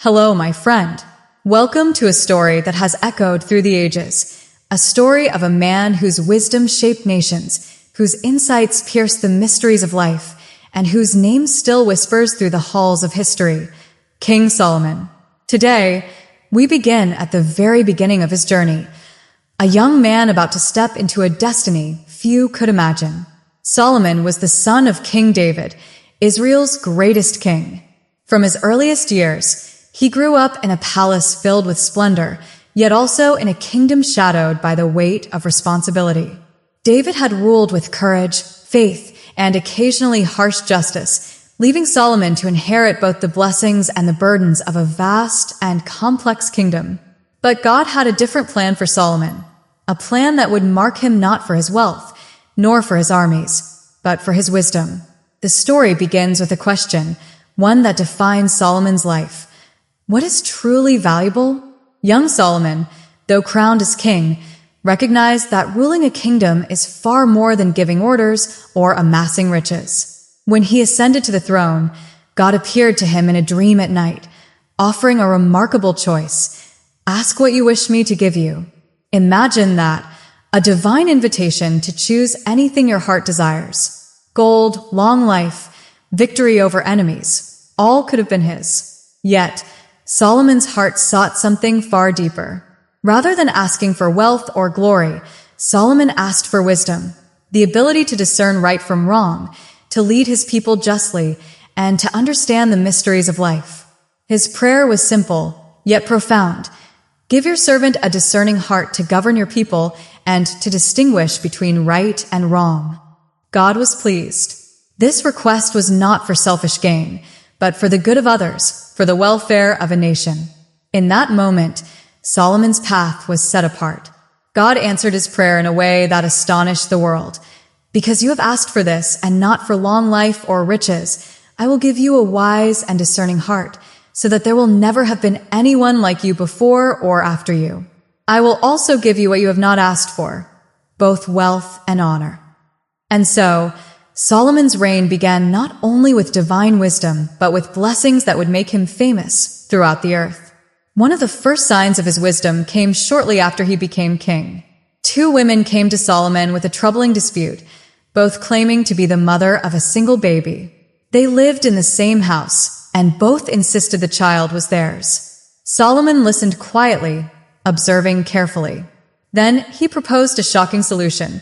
Hello, my friend. Welcome to a story that has echoed through the ages. A story of a man whose wisdom shaped nations, whose insights pierced the mysteries of life, and whose name still whispers through the halls of history. King Solomon. Today, we begin at the very beginning of his journey. A young man about to step into a destiny few could imagine. Solomon was the son of King David, Israel's greatest king. From his earliest years, he grew up in a palace filled with splendor, yet also in a kingdom shadowed by the weight of responsibility. David had ruled with courage, faith, and occasionally harsh justice, leaving Solomon to inherit both the blessings and the burdens of a vast and complex kingdom. But God had a different plan for Solomon, a plan that would mark him not for his wealth, nor for his armies, but for his wisdom. The story begins with a question, one that defines Solomon's life. What is truly valuable? Young Solomon, though crowned as king, recognized that ruling a kingdom is far more than giving orders or amassing riches. When he ascended to the throne, God appeared to him in a dream at night, offering a remarkable choice. Ask what you wish me to give you. Imagine that, a divine invitation to choose anything your heart desires. Gold, long life, victory over enemies, all could have been his. Yet, Solomon's heart sought something far deeper. Rather than asking for wealth or glory, Solomon asked for wisdom, the ability to discern right from wrong, to lead his people justly, and to understand the mysteries of life. His prayer was simple, yet profound. Give your servant a discerning heart to govern your people and to distinguish between right and wrong. God was pleased. This request was not for selfish gain, but for the good of others, for the welfare of a nation. In that moment, Solomon's path was set apart. God answered his prayer in a way that astonished the world. Because you have asked for this, and not for long life or riches, I will give you a wise and discerning heart, so that there will never have been anyone like you before or after you. I will also give you what you have not asked for, both wealth and honor. And so, Solomon's reign began not only with divine wisdom, but with blessings that would make him famous throughout the earth. One of the first signs of his wisdom came shortly after he became king. Two women came to Solomon with a troubling dispute, both claiming to be the mother of a single baby. They lived in the same house, and both insisted the child was theirs. Solomon listened quietly, observing carefully. Then he proposed a shocking solution.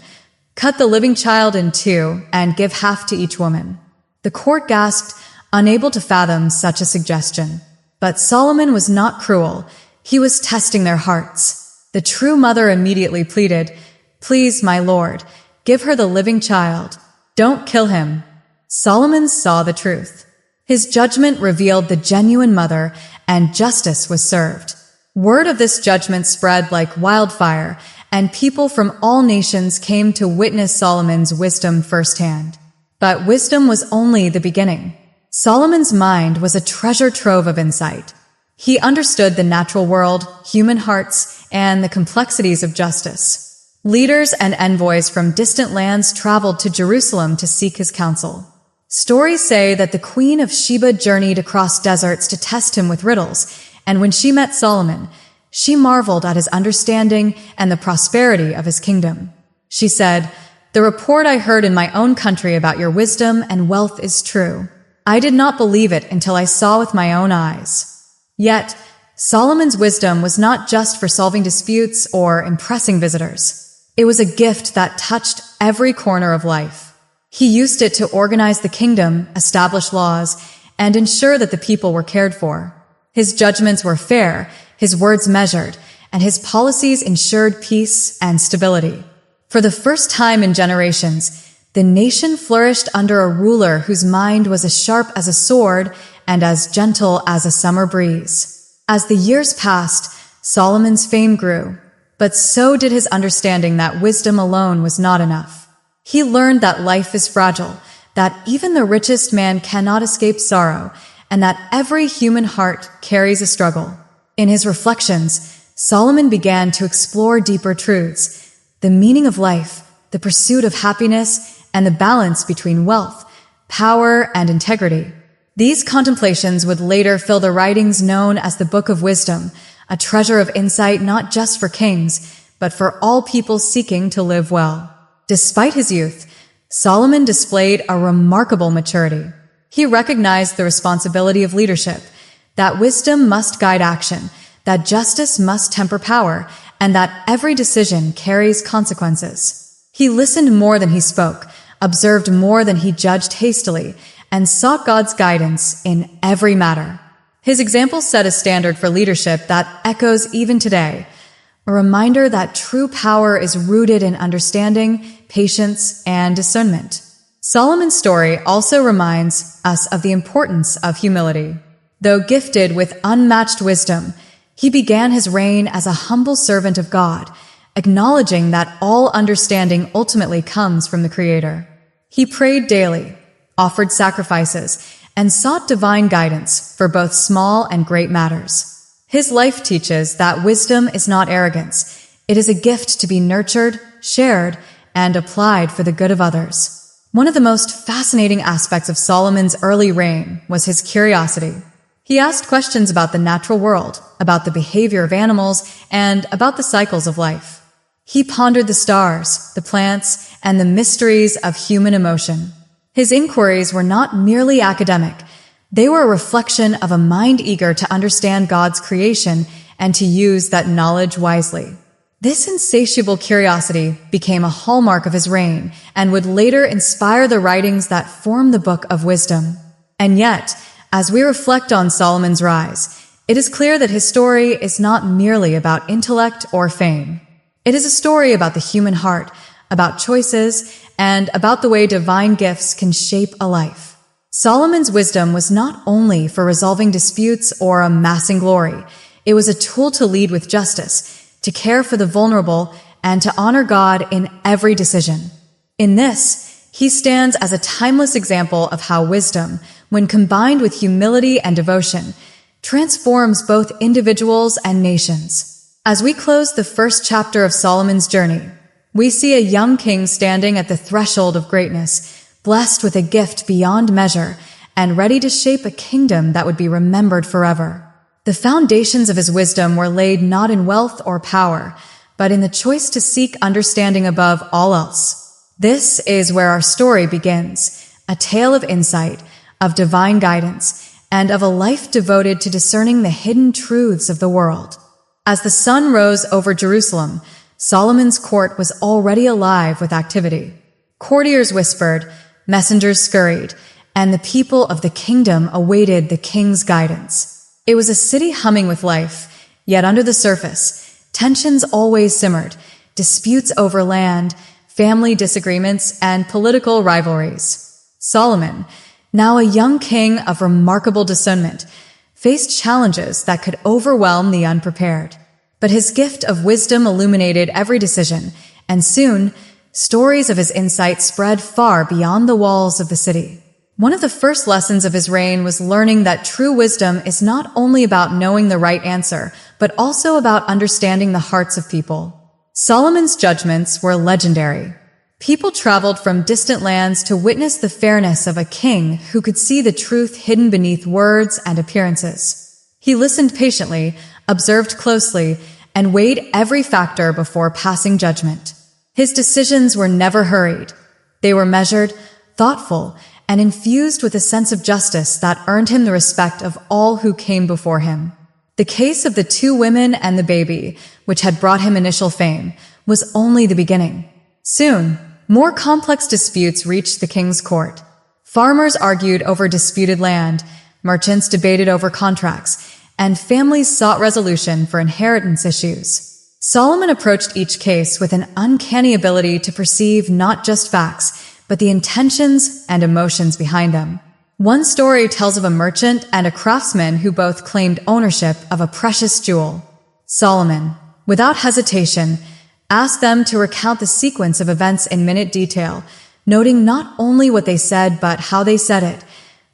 Cut the living child in two and give half to each woman. The court gasped, unable to fathom such a suggestion. But Solomon was not cruel. He was testing their hearts. The true mother immediately pleaded, "Please, my lord, give her the living child. Don't kill him." Solomon saw the truth. His judgment revealed the genuine mother, and justice was served. Word of this judgment spread like wildfire, and people from all nations came to witness Solomon's wisdom firsthand. But wisdom was only the beginning. Solomon's mind was a treasure trove of insight. He understood the natural world, human hearts, and the complexities of justice. Leaders and envoys from distant lands traveled to Jerusalem to seek his counsel. Stories say that the Queen of Sheba journeyed across deserts to test him with riddles, and when she met Solomon, she marveled at his understanding and the prosperity of his kingdom. She said, "The report I heard in my own country about your wisdom and wealth is true. I did not believe it until I saw with my own eyes." Yet, Solomon's wisdom was not just for solving disputes or impressing visitors. It was a gift that touched every corner of life. He used it to organize the kingdom, establish laws, and ensure that the people were cared for. His judgments were fair, his words measured, and his policies ensured peace and stability. For the first time in generations, the nation flourished under a ruler whose mind was as sharp as a sword and as gentle as a summer breeze. As the years passed, Solomon's fame grew, but so did his understanding that wisdom alone was not enough. He learned that life is fragile, that even the richest man cannot escape sorrow, and that every human heart carries a struggle. In his reflections, Solomon began to explore deeper truths, the meaning of life, the pursuit of happiness, and the balance between wealth, power, and integrity. These contemplations would later fill the writings known as the Book of Wisdom, a treasure of insight not just for kings, but for all people seeking to live well. Despite his youth, Solomon displayed a remarkable maturity. He recognized the responsibility of leadership, that wisdom must guide action, that justice must temper power, and that every decision carries consequences. He listened more than he spoke, observed more than he judged hastily, and sought God's guidance in every matter. His example set a standard for leadership that echoes even today, a reminder that true power is rooted in understanding, patience, and discernment. Solomon's story also reminds us of the importance of humility. Though gifted with unmatched wisdom, he began his reign as a humble servant of God, acknowledging that all understanding ultimately comes from the Creator. He prayed daily, offered sacrifices, and sought divine guidance for both small and great matters. His life teaches that wisdom is not arrogance. It is a gift to be nurtured, shared, and applied for the good of others. One of the most fascinating aspects of Solomon's early reign was his curiosity. He asked questions about the natural world, about the behavior of animals, and about the cycles of life. He pondered the stars, the plants, and the mysteries of human emotion. His inquiries were not merely academic. They were a reflection of a mind eager to understand God's creation and to use that knowledge wisely. This insatiable curiosity became a hallmark of his reign and would later inspire the writings that form the Book of Wisdom. And yet, as we reflect on Solomon's rise, it is clear that his story is not merely about intellect or fame. It is a story about the human heart, about choices, and about the way divine gifts can shape a life. Solomon's wisdom was not only for resolving disputes or amassing glory. It was a tool to lead with justice, to care for the vulnerable, and to honor God in every decision. In this, he stands as a timeless example of how wisdom, when combined with humility and devotion, transforms both individuals and nations. As we close the first chapter of Solomon's journey, we see a young king standing at the threshold of greatness, blessed with a gift beyond measure, and ready to shape a kingdom that would be remembered forever. The foundations of his wisdom were laid not in wealth or power, but in the choice to seek understanding above all else. This is where our story begins, a tale of insight, of divine guidance, and of a life devoted to discerning the hidden truths of the world. As the sun rose over Jerusalem, Solomon's court was already alive with activity. Courtiers whispered, messengers scurried, and the people of the kingdom awaited the king's guidance. It was a city humming with life, yet under the surface, tensions always simmered, disputes over land, family disagreements, and political rivalries. Solomon, now a young king of remarkable discernment, faced challenges that could overwhelm the unprepared. But his gift of wisdom illuminated every decision, and soon, stories of his insight spread far beyond the walls of the city. One of the first lessons of his reign was learning that true wisdom is not only about knowing the right answer, but also about understanding the hearts of people. Solomon's judgments were legendary. People traveled from distant lands to witness the fairness of a king who could see the truth hidden beneath words and appearances. He listened patiently, observed closely, and weighed every factor before passing judgment. His decisions were never hurried. They were measured, thoughtful, and infused with a sense of justice that earned him the respect of all who came before him. The case of the 2 women and the baby, which had brought him initial fame, was only the beginning. Soon, more complex disputes reached the king's court. Farmers argued over disputed land, merchants debated over contracts, and families sought resolution for inheritance issues. Solomon approached each case with an uncanny ability to perceive not just facts, but the intentions and emotions behind them. One story tells of a merchant and a craftsman who both claimed ownership of a precious jewel. Solomon, without hesitation, asked them to recount the sequence of events in minute detail, noting not only what they said but how they said it,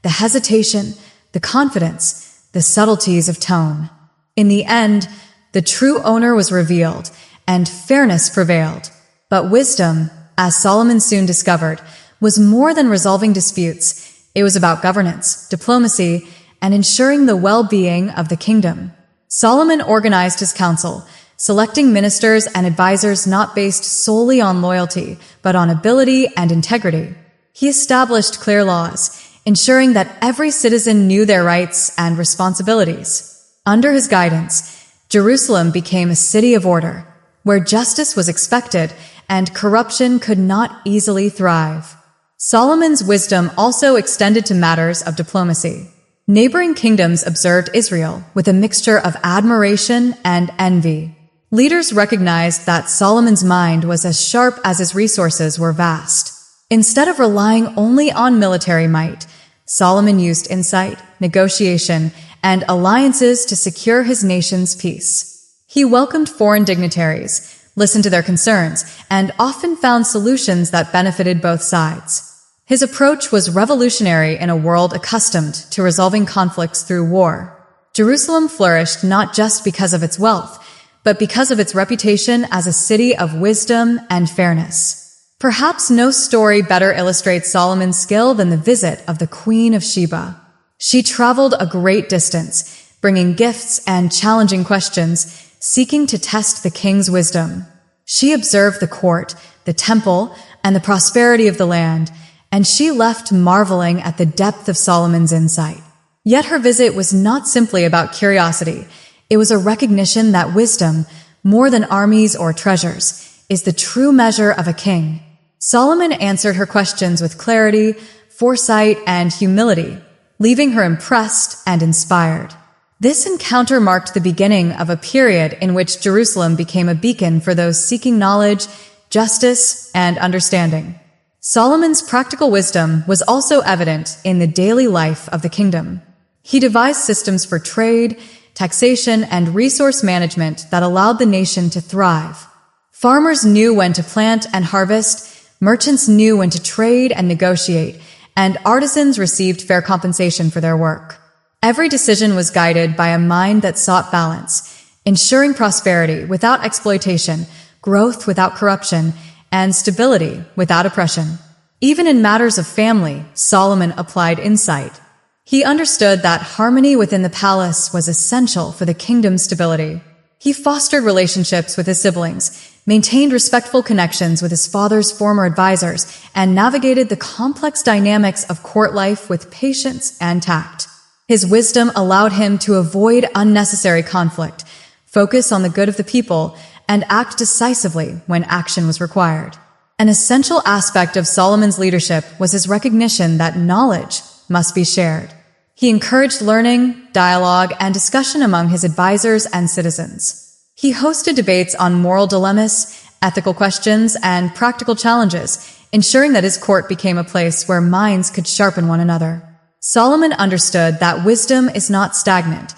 the hesitation, the confidence, the subtleties of tone. In the end, the true owner was revealed, and fairness prevailed. But wisdom, as Solomon soon discovered, was more than resolving disputes. It was about governance, diplomacy, and ensuring the well-being of the kingdom. Solomon organized his council, selecting ministers and advisors not based solely on loyalty, but on ability and integrity. He established clear laws, ensuring that every citizen knew their rights and responsibilities. Under his guidance, Jerusalem became a city of order, where justice was expected and corruption could not easily thrive. Solomon's wisdom also extended to matters of diplomacy. Neighboring kingdoms observed Israel with a mixture of admiration and envy. Leaders recognized that Solomon's mind was as sharp as his resources were vast. Instead of relying only on military might, Solomon used insight, negotiation, and alliances to secure his nation's peace. He welcomed foreign dignitaries, listened to their concerns, and often found solutions that benefited both sides. His approach was revolutionary in a world accustomed to resolving conflicts through war. Jerusalem flourished not just because of its wealth, but because of its reputation as a city of wisdom and fairness. Perhaps no story better illustrates Solomon's skill than the visit of the Queen of Sheba. She traveled a great distance, bringing gifts and challenging questions, seeking to test the king's wisdom. She observed the court, the temple, and the prosperity of the land, and she left marveling at the depth of Solomon's insight. Yet her visit was not simply about curiosity. It was a recognition that wisdom, more than armies or treasures, is the true measure of a king. Solomon answered her questions with clarity, foresight, and humility, leaving her impressed and inspired. This encounter marked the beginning of a period in which Jerusalem became a beacon for those seeking knowledge, justice, and understanding. Solomon's practical wisdom was also evident in the daily life of the kingdom. He devised systems for trade, taxation, and resource management that allowed the nation to thrive. Farmers knew when to plant and harvest, merchants knew when to trade and negotiate, and artisans received fair compensation for their work. Every decision was guided by a mind that sought balance, ensuring prosperity without exploitation, growth without corruption, and stability without oppression. Even in matters of family, Solomon applied insight. He understood that harmony within the palace was essential for the kingdom's stability. He fostered relationships with his siblings, maintained respectful connections with his father's former advisors, and navigated the complex dynamics of court life with patience and tact. His wisdom allowed him to avoid unnecessary conflict, focus on the good of the people, and act decisively when action was required. An essential aspect of Solomon's leadership was his recognition that knowledge must be shared. He encouraged learning, dialogue, and discussion among his advisors and citizens. He hosted debates on moral dilemmas, ethical questions, and practical challenges, ensuring that his court became a place where minds could sharpen one another. Solomon understood that wisdom is not stagnant.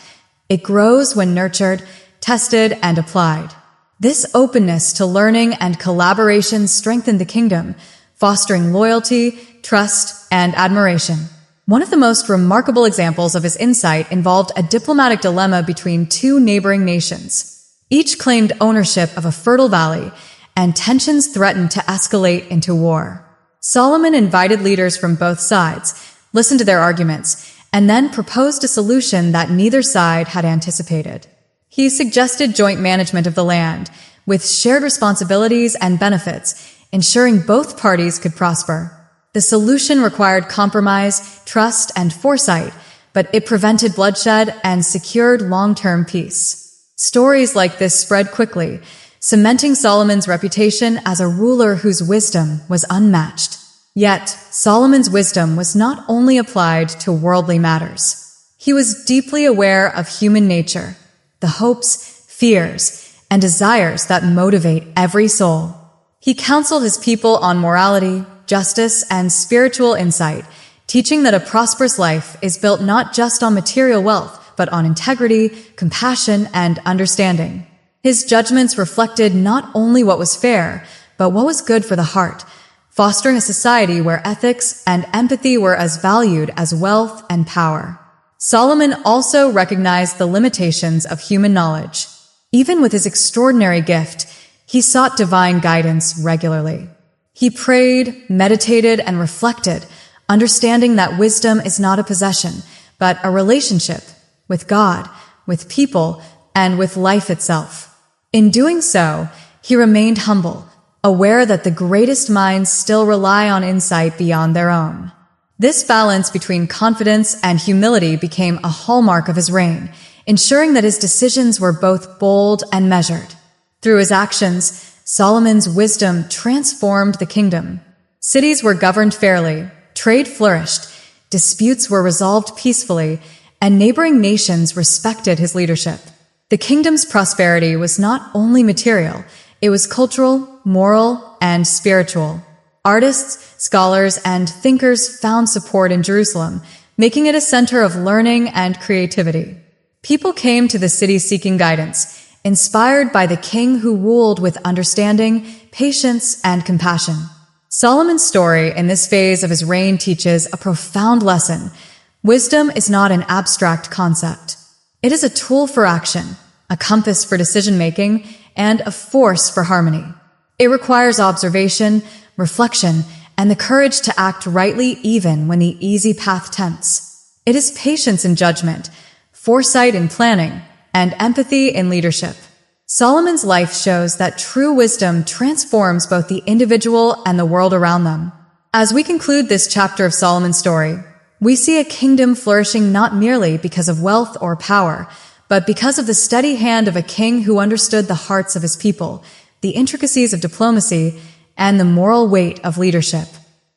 It grows when nurtured, tested, and applied. This openness to learning and collaboration strengthened the kingdom, fostering loyalty, trust, and admiration. One of the most remarkable examples of his insight involved a diplomatic dilemma between two neighboring nations. Each claimed ownership of a fertile valley, and tensions threatened to escalate into war. Solomon invited leaders from both sides, listened to their arguments, and then proposed a solution that neither side had anticipated. He suggested joint management of the land, with shared responsibilities and benefits, ensuring both parties could prosper. The solution required compromise, trust, and foresight, but it prevented bloodshed and secured long-term peace. Stories like this spread quickly, cementing Solomon's reputation as a ruler whose wisdom was unmatched. Yet, Solomon's wisdom was not only applied to worldly matters. He was deeply aware of human nature, the hopes, fears, and desires that motivate every soul. He counseled his people on morality, justice, and spiritual insight, teaching that a prosperous life is built not just on material wealth, but on integrity, compassion, and understanding. His judgments reflected not only what was fair, but what was good for the heart, fostering a society where ethics and empathy were as valued as wealth and power. Solomon also recognized the limitations of human knowledge. Even with his extraordinary gift, he sought divine guidance regularly. He prayed, meditated, and reflected, understanding that wisdom is not a possession, but a relationship with God, with people, and with life itself. In doing so, he remained humble, aware that the greatest minds still rely on insight beyond their own. This balance between confidence and humility became a hallmark of his reign, ensuring that his decisions were both bold and measured. Through his actions, Solomon's wisdom transformed the kingdom. Cities were governed fairly, trade flourished, disputes were resolved peacefully, and neighboring nations respected his leadership. The kingdom's prosperity was not only material, it was cultural, moral, and spiritual. Artists, scholars, and thinkers found support in Jerusalem, making it a center of learning and creativity. People came to the city seeking guidance, inspired by the king who ruled with understanding, patience, and compassion. Solomon's story in this phase of his reign teaches a profound lesson. Wisdom is not an abstract concept. It is a tool for action, a compass for decision-making, and a force for harmony. It requires observation, reflection, and the courage to act rightly even when the easy path tempts. It is patience in judgment, foresight in planning, and empathy in leadership. Solomon's life shows that true wisdom transforms both the individual and the world around them. As we conclude this chapter of Solomon's story, we see a kingdom flourishing not merely because of wealth or power, but because of the steady hand of a king who understood the hearts of his people, the intricacies of diplomacy, and the moral weight of leadership.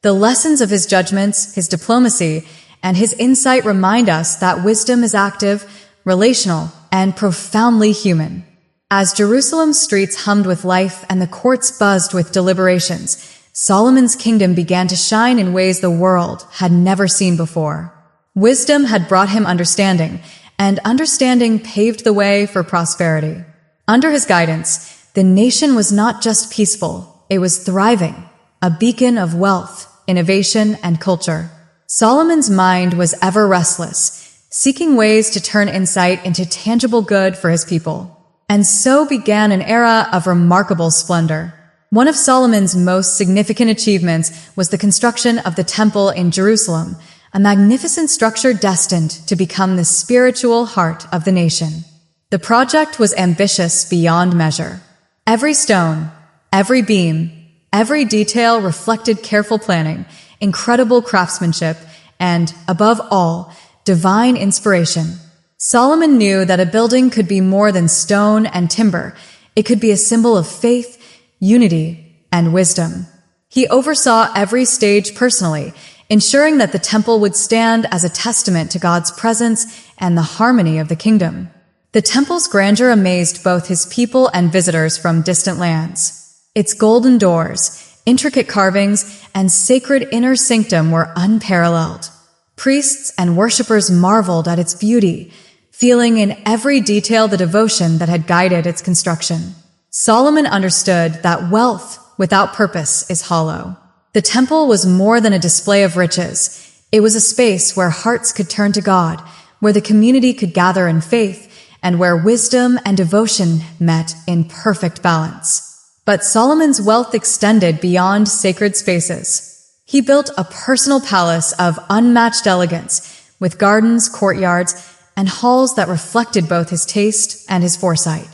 The lessons of his judgments, his diplomacy, and his insight remind us that wisdom is active, relational, and profoundly human. As Jerusalem's streets hummed with life and the courts buzzed with deliberations, Solomon's kingdom began to shine in ways the world had never seen before. Wisdom had brought him understanding, and understanding paved the way for prosperity. Under his guidance, the nation was not just peaceful, it was thriving, a beacon of wealth, innovation, and culture. Solomon's mind was ever restless, seeking ways to turn insight into tangible good for his people. And so began an era of remarkable splendor. One of Solomon's most significant achievements was the construction of the temple in Jerusalem, a magnificent structure destined to become the spiritual heart of the nation. The project was ambitious beyond measure. Every stone, every beam, every detail reflected careful planning, incredible craftsmanship, and, above all, divine inspiration. Solomon knew that a building could be more than stone and timber. It could be a symbol of faith, unity, and wisdom. He oversaw every stage personally, ensuring that the temple would stand as a testament to God's presence and the harmony of the kingdom. The temple's grandeur amazed both his people and visitors from distant lands. Its golden doors, intricate carvings, and sacred inner sanctum were unparalleled. Priests and worshippers marveled at its beauty, feeling in every detail the devotion that had guided its construction. Solomon understood that wealth without purpose is hollow. The temple was more than a display of riches. It was a space where hearts could turn to God, where the community could gather in faith, and where wisdom and devotion met in perfect balance. But Solomon's wealth extended beyond sacred spaces. He built a personal palace of unmatched elegance, with gardens, courtyards, and halls that reflected both his taste and his foresight.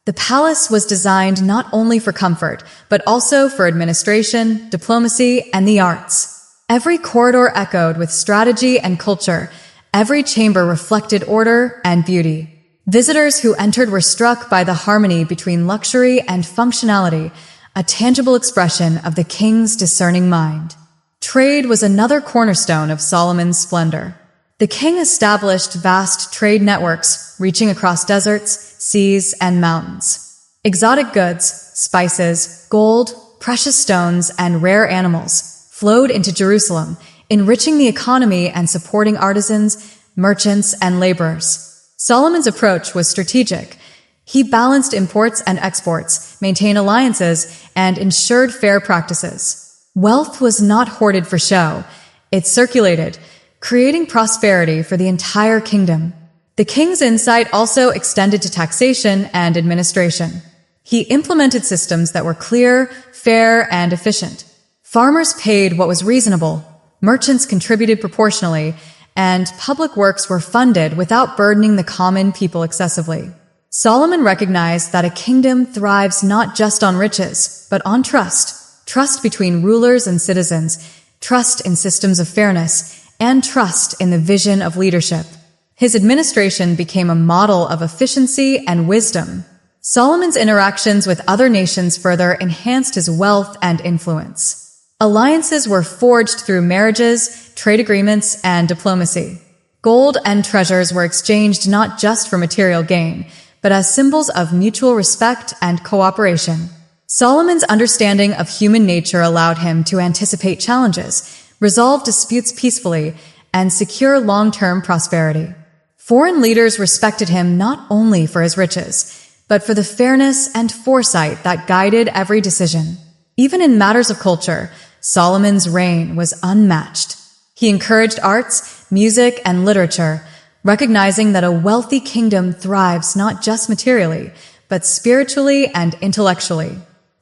The palace was designed not only for comfort, but also for administration, diplomacy, and the arts. Every corridor echoed with strategy and culture. Every chamber reflected order and beauty. Visitors who entered were struck by the harmony between luxury and functionality, a tangible expression of the king's discerning mind. Trade was another cornerstone of Solomon's splendor. The king established vast trade networks reaching across deserts, seas, and mountains. Exotic goods, spices, gold, precious stones, and rare animals flowed into Jerusalem, enriching the economy and supporting artisans, merchants, and laborers. Solomon's approach was strategic. He balanced imports and exports, maintained alliances, and ensured fair practices. Wealth was not hoarded for show. It circulated, creating prosperity for the entire kingdom. The king's insight also extended to taxation and administration. He implemented systems that were clear, fair, and efficient. Farmers paid what was reasonable, merchants contributed proportionally, and public works were funded without burdening the common people excessively. Solomon recognized that a kingdom thrives not just on riches, but on trust. Trust between rulers and citizens, trust in systems of fairness, and trust in the vision of leadership. His administration became a model of efficiency and wisdom. Solomon's interactions with other nations further enhanced his wealth and influence. Alliances were forged through marriages, trade agreements, and diplomacy. Gold and treasures were exchanged not just for material gain, but as symbols of mutual respect and cooperation. Solomon's understanding of human nature allowed him to anticipate challenges, resolve disputes peacefully, and secure long-term prosperity. Foreign leaders respected him not only for his riches, but for the fairness and foresight that guided every decision. Even in matters of culture, Solomon's reign was unmatched. He encouraged arts, music, and literature, recognizing that a wealthy kingdom thrives not just materially, but spiritually and intellectually.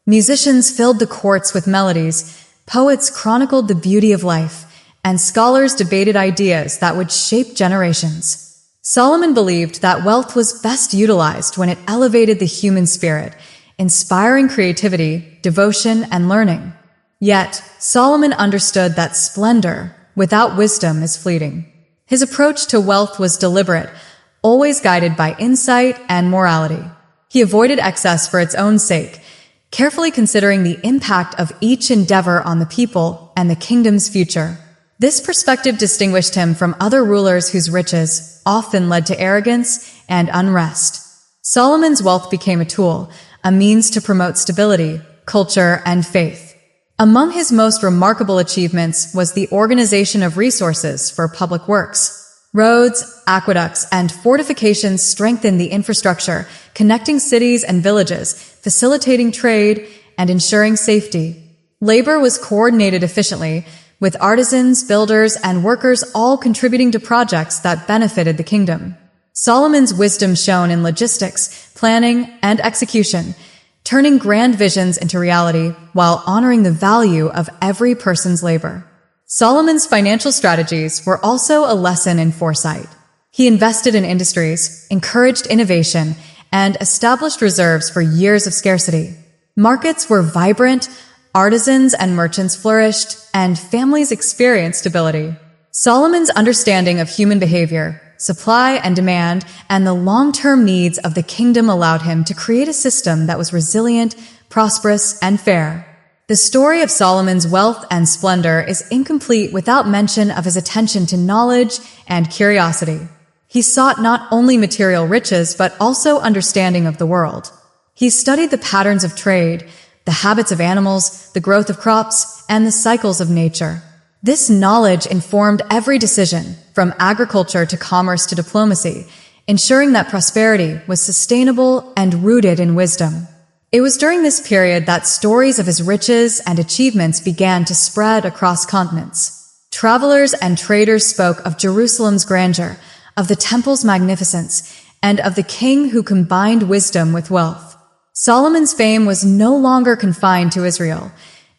Musicians filled the courts with melodies, poets chronicled the beauty of life, and scholars debated ideas that would shape generations. Solomon believed that wealth was best utilized when it elevated the human spirit, inspiring creativity, devotion, and learning. Yet, Solomon understood that splendor without wisdom is fleeting. His approach to wealth was deliberate, always guided by insight and morality. He avoided excess for its own sake, carefully considering the impact of each endeavor on the people and the kingdom's future. This perspective distinguished him from other rulers whose riches often led to arrogance and unrest. Solomon's wealth became a tool, a means to promote stability, culture, and faith. Among his most remarkable achievements was the organization of resources for public works. Roads, aqueducts, and fortifications strengthened the infrastructure, connecting cities and villages, facilitating trade, and ensuring safety. Labor was coordinated efficiently, with artisans, builders, and workers all contributing to projects that benefited the kingdom. Solomon's wisdom shone in logistics, planning, and execution, turning grand visions into reality while honoring the value of every person's labor. Solomon's financial strategies were also a lesson in foresight. He invested in industries, encouraged innovation, and established reserves for years of scarcity. Markets were vibrant, artisans and merchants flourished, and families experienced stability. Solomon's understanding of human behavior, supply and demand, and the long-term needs of the kingdom allowed him to create a system that was resilient, prosperous, and fair. The story of Solomon's wealth and splendor is incomplete without mention of his attention to knowledge and curiosity. He sought not only material riches but also understanding of the world. He studied the patterns of trade, the habits of animals, the growth of crops, and the cycles of nature. This knowledge informed every decision, from agriculture to commerce to diplomacy, ensuring that prosperity was sustainable and rooted in wisdom. It was during this period that stories of his riches and achievements began to spread across continents. Travelers and traders spoke of Jerusalem's grandeur, of the temple's magnificence, and of the king who combined wisdom with wealth. Solomon's fame was no longer confined to Israel.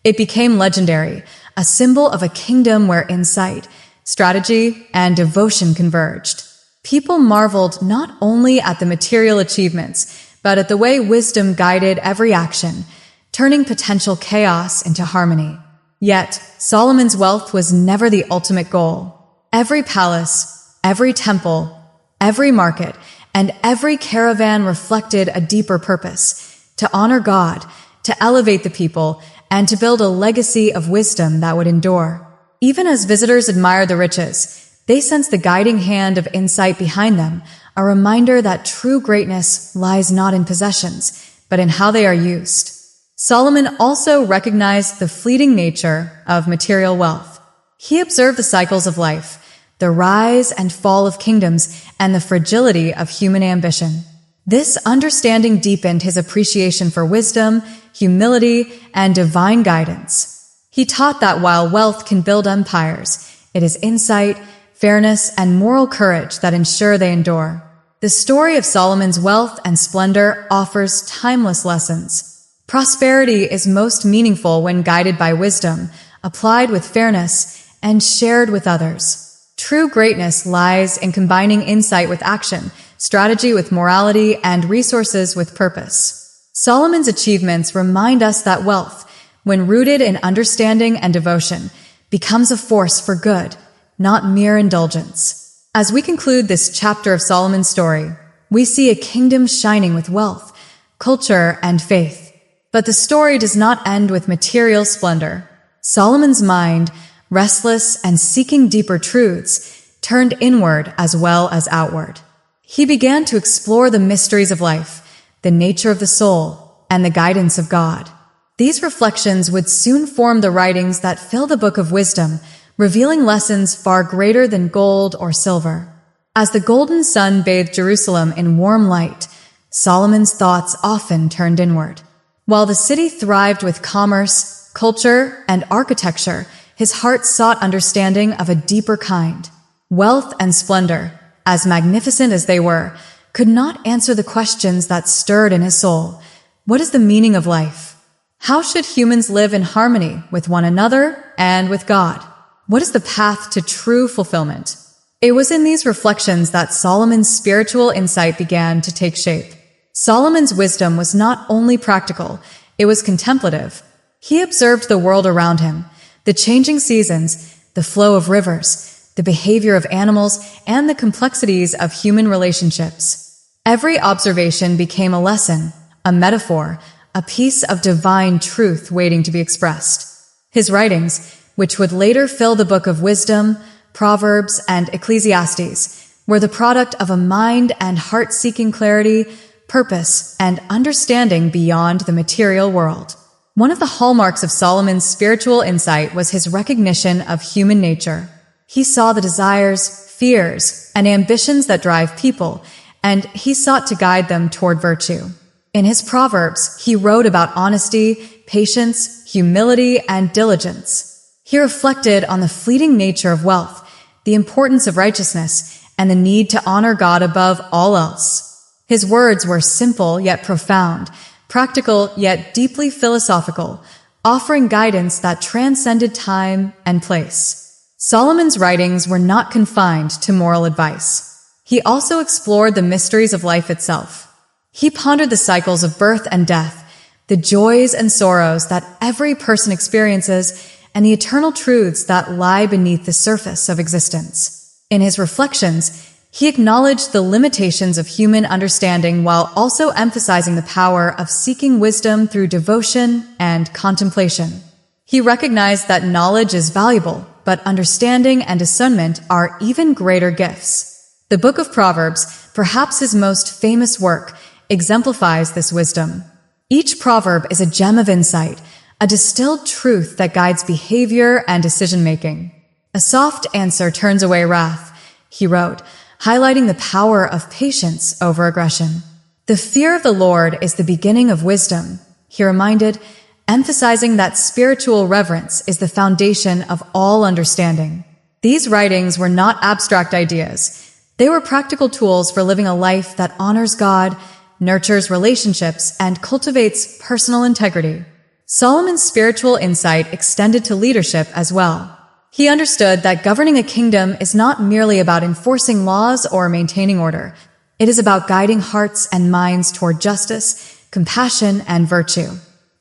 It became legendary, a symbol of a kingdom where insight, strategy, and devotion converged. People marveled not only at the material achievements, but at the way wisdom guided every action, turning potential chaos into harmony. Yet, Solomon's wealth was never the ultimate goal. Every palace, every temple, every market, and every caravan reflected a deeper purpose: to honor God, to elevate the people, and to build a legacy of wisdom that would endure. Even as visitors admired the riches, they sensed the guiding hand of insight behind them, a reminder that true greatness lies not in possessions, but in how they are used. Solomon also recognized the fleeting nature of material wealth. He observed the cycles of life, the rise and fall of kingdoms, and the fragility of human ambition. This understanding deepened his appreciation for wisdom, humility, and divine guidance. He taught that while wealth can build empires, it is insight, fairness, and moral courage that ensure they endure. The story of Solomon's wealth and splendor offers timeless lessons. Prosperity is most meaningful when guided by wisdom, applied with fairness, and shared with others. True greatness lies in combining insight with action, strategy with morality, and resources with purpose. Solomon's achievements remind us that wealth, when rooted in understanding and devotion, becomes a force for good, not mere indulgence. As we conclude this chapter of Solomon's story, we see a kingdom shining with wealth, culture, and faith. But the story does not end with material splendor. Solomon's mind, restless and seeking deeper truths, turned inward as well as outward. He began to explore the mysteries of life, the nature of the soul, and the guidance of God. These reflections would soon form the writings that fill the Book of Wisdom, revealing lessons far greater than gold or silver. As the golden sun bathed Jerusalem in warm light, Solomon's thoughts often turned inward. While the city thrived with commerce, culture, and architecture, his heart sought understanding of a deeper kind. Wealth and splendor, as magnificent as they were, could not answer the questions that stirred in his soul. What is the meaning of life? How should humans live in harmony with one another and with God? What is the path to true fulfillment? It was in these reflections that Solomon's spiritual insight began to take shape. Solomon's wisdom was not only practical, it was contemplative. He observed the world around him, the changing seasons, the flow of rivers, the behavior of animals, and the complexities of human relationships. Every observation became a lesson, a metaphor, a piece of divine truth waiting to be expressed. His writings, which would later fill the Book of Wisdom, Proverbs, and Ecclesiastes, were the product of a mind and heart seeking clarity, purpose, and understanding beyond the material world. One of the hallmarks of Solomon's spiritual insight was his recognition of human nature. He saw the desires, fears, and ambitions that drive people, and he sought to guide them toward virtue. In his Proverbs, he wrote about honesty, patience, humility, and diligence. He reflected on the fleeting nature of wealth, the importance of righteousness, and the need to honor God above all else. His words were simple yet profound, practical yet deeply philosophical, offering guidance that transcended time and place. Solomon's writings were not confined to moral advice. He also explored the mysteries of life itself. He pondered the cycles of birth and death, the joys and sorrows that every person experiences, and the eternal truths that lie beneath the surface of existence. In his reflections, he acknowledged the limitations of human understanding while also emphasizing the power of seeking wisdom through devotion and contemplation. He recognized that knowledge is valuable, but understanding and discernment are even greater gifts. The Book of Proverbs, perhaps his most famous work, exemplifies this wisdom. Each proverb is a gem of insight, a distilled truth that guides behavior and decision-making. A soft answer turns away wrath, he wrote, highlighting the power of patience over aggression. The fear of the Lord is the beginning of wisdom, he reminded, emphasizing that spiritual reverence is the foundation of all understanding. These writings were not abstract ideas. They were practical tools for living a life that honors God, nurtures relationships, and cultivates personal integrity. Solomon's spiritual insight extended to leadership as well. He understood that governing a kingdom is not merely about enforcing laws or maintaining order. It is about guiding hearts and minds toward justice, compassion, and virtue.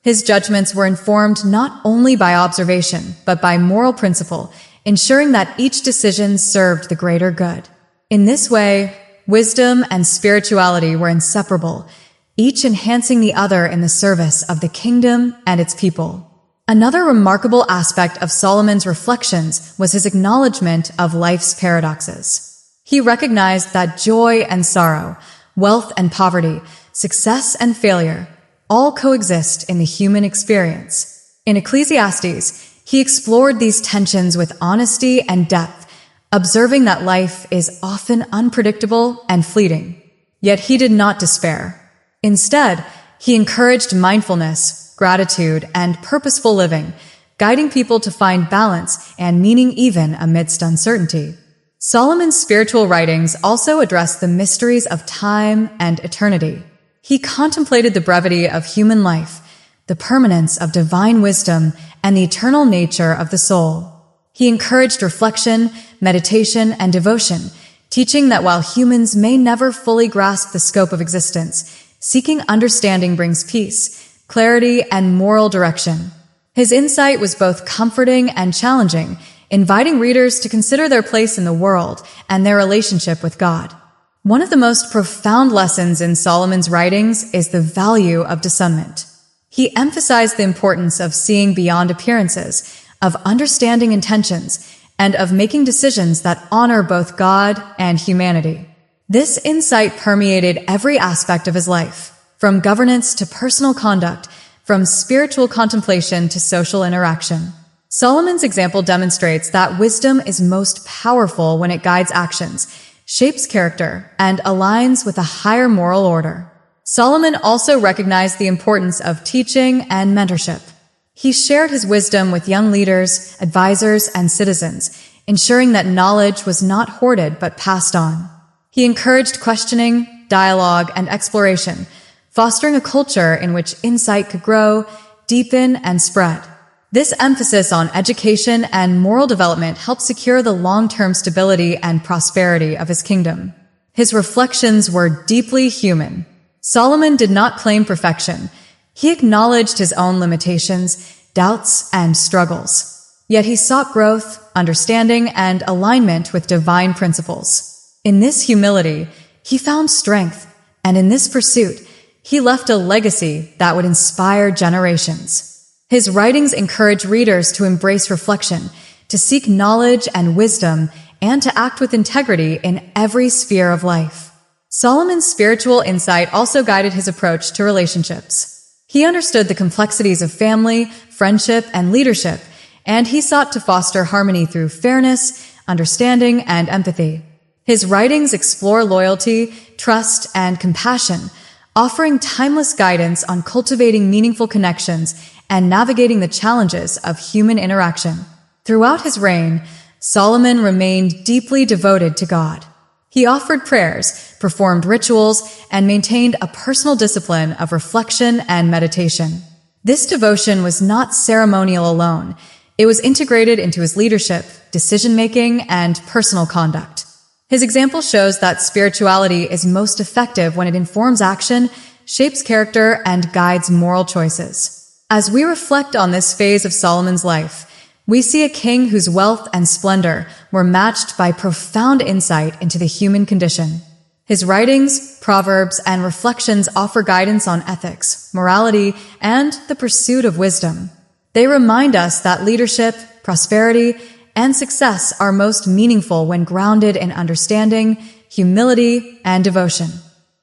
His judgments were informed not only by observation, but by moral principle, ensuring that each decision served the greater good. In this way, wisdom and spirituality were inseparable, each enhancing the other in the service of the kingdom and its people. Another remarkable aspect of Solomon's reflections was his acknowledgement of life's paradoxes. He recognized that joy and sorrow, wealth and poverty, success and failure, all coexist in the human experience. In Ecclesiastes, he explored these tensions with honesty and depth, observing that life is often unpredictable and fleeting. Yet he did not despair. Instead, he encouraged mindfulness, gratitude, and purposeful living, guiding people to find balance and meaning even amidst uncertainty. Solomon's spiritual writings also address the mysteries of time and eternity. He contemplated the brevity of human life, the permanence of divine wisdom, and the eternal nature of the soul. He encouraged reflection, meditation, and devotion, teaching that while humans may never fully grasp the scope of existence, seeking understanding brings peace, clarity, and moral direction. His insight was both comforting and challenging, inviting readers to consider their place in the world and their relationship with God. One of the most profound lessons in Solomon's writings is the value of discernment. He emphasized the importance of seeing beyond appearances, of understanding intentions, and of making decisions that honor both God and humanity. This insight permeated every aspect of his life, from governance to personal conduct, from spiritual contemplation to social interaction. Solomon's example demonstrates that wisdom is most powerful when it guides actions, shapes character, and aligns with a higher moral order. Solomon also recognized the importance of teaching and mentorship. He shared his wisdom with young leaders, advisors, and citizens, ensuring that knowledge was not hoarded but passed on. He encouraged questioning, dialogue, and exploration, fostering a culture in which insight could grow, deepen, and spread. This emphasis on education and moral development helped secure the long-term stability and prosperity of his kingdom. His reflections were deeply human. Solomon did not claim perfection. He acknowledged his own limitations, doubts, and struggles. Yet he sought growth, understanding, and alignment with divine principles. In this humility, he found strength, and in this pursuit, he left a legacy that would inspire generations. His writings encourage readers to embrace reflection, to seek knowledge and wisdom, and to act with integrity in every sphere of life. Solomon's spiritual insight also guided his approach to relationships. He understood the complexities of family, friendship, and leadership, and he sought to foster harmony through fairness, understanding, and empathy. His writings explore loyalty, trust, and compassion, offering timeless guidance on cultivating meaningful connections and navigating the challenges of human interaction. Throughout his reign, Solomon remained deeply devoted to God. He offered prayers, performed rituals, and maintained a personal discipline of reflection and meditation. This devotion was not ceremonial alone. It was integrated into his leadership, decision-making, and personal conduct. His example shows that spirituality is most effective when it informs action, shapes character, and guides moral choices. As we reflect on this phase of Solomon's life, we see a king whose wealth and splendor were matched by profound insight into the human condition. His writings, proverbs, and reflections offer guidance on ethics, morality, and the pursuit of wisdom. They remind us that leadership, prosperity, and success are most meaningful when grounded in understanding, humility, and devotion.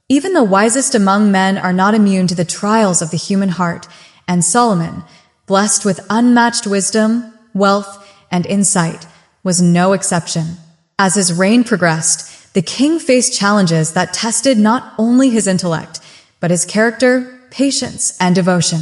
Even the wisest among men are not immune to the trials of the human heart, and Solomon, blessed with unmatched wisdom, wealth, and insight, was no exception. As his reign progressed, the king faced challenges that tested not only his intellect, but his character, patience, and devotion.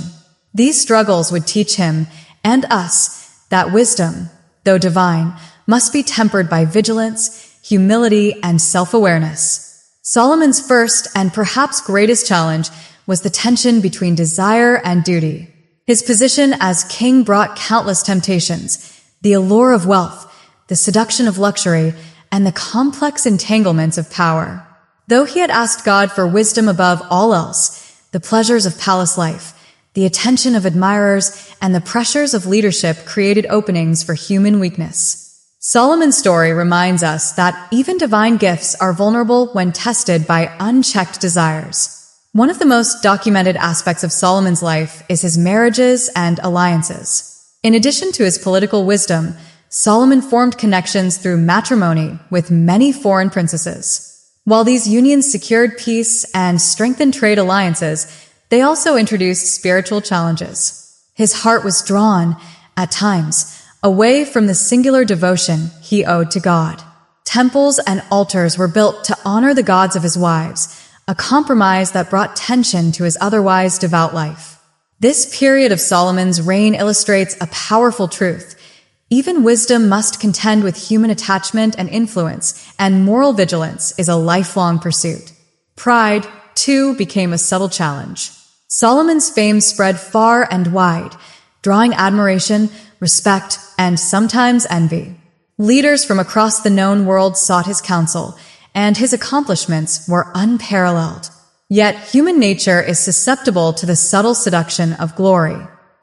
These struggles would teach him, and us, that wisdom, though divine, must be tempered by vigilance, humility, and self-awareness. Solomon's first and perhaps greatest challenge was the tension between desire and duty. His position as king brought countless temptations, the allure of wealth, the seduction of luxury, and the complex entanglements of power. Though he had asked God for wisdom above all else, the pleasures of palace life, the attention of admirers, and the pressures of leadership created openings for human weakness. Solomon's story reminds us that even divine gifts are vulnerable when tested by unchecked desires. One of the most documented aspects of Solomon's life is his marriages and alliances. In addition to his political wisdom, Solomon formed connections through matrimony with many foreign princesses. While these unions secured peace and strengthened trade alliances, they also introduced spiritual challenges. His heart was drawn, at times, away from the singular devotion he owed to God. Temples and altars were built to honor the gods of his wives, a compromise that brought tension to his otherwise devout life. This period of Solomon's reign illustrates a powerful truth. Even wisdom must contend with human attachment and influence, and moral vigilance is a lifelong pursuit. Pride, too, became a subtle challenge. Solomon's fame spread far and wide, drawing admiration, respect, and sometimes envy. Leaders from across the known world sought his counsel, and his accomplishments were unparalleled. Yet human nature is susceptible to the subtle seduction of glory.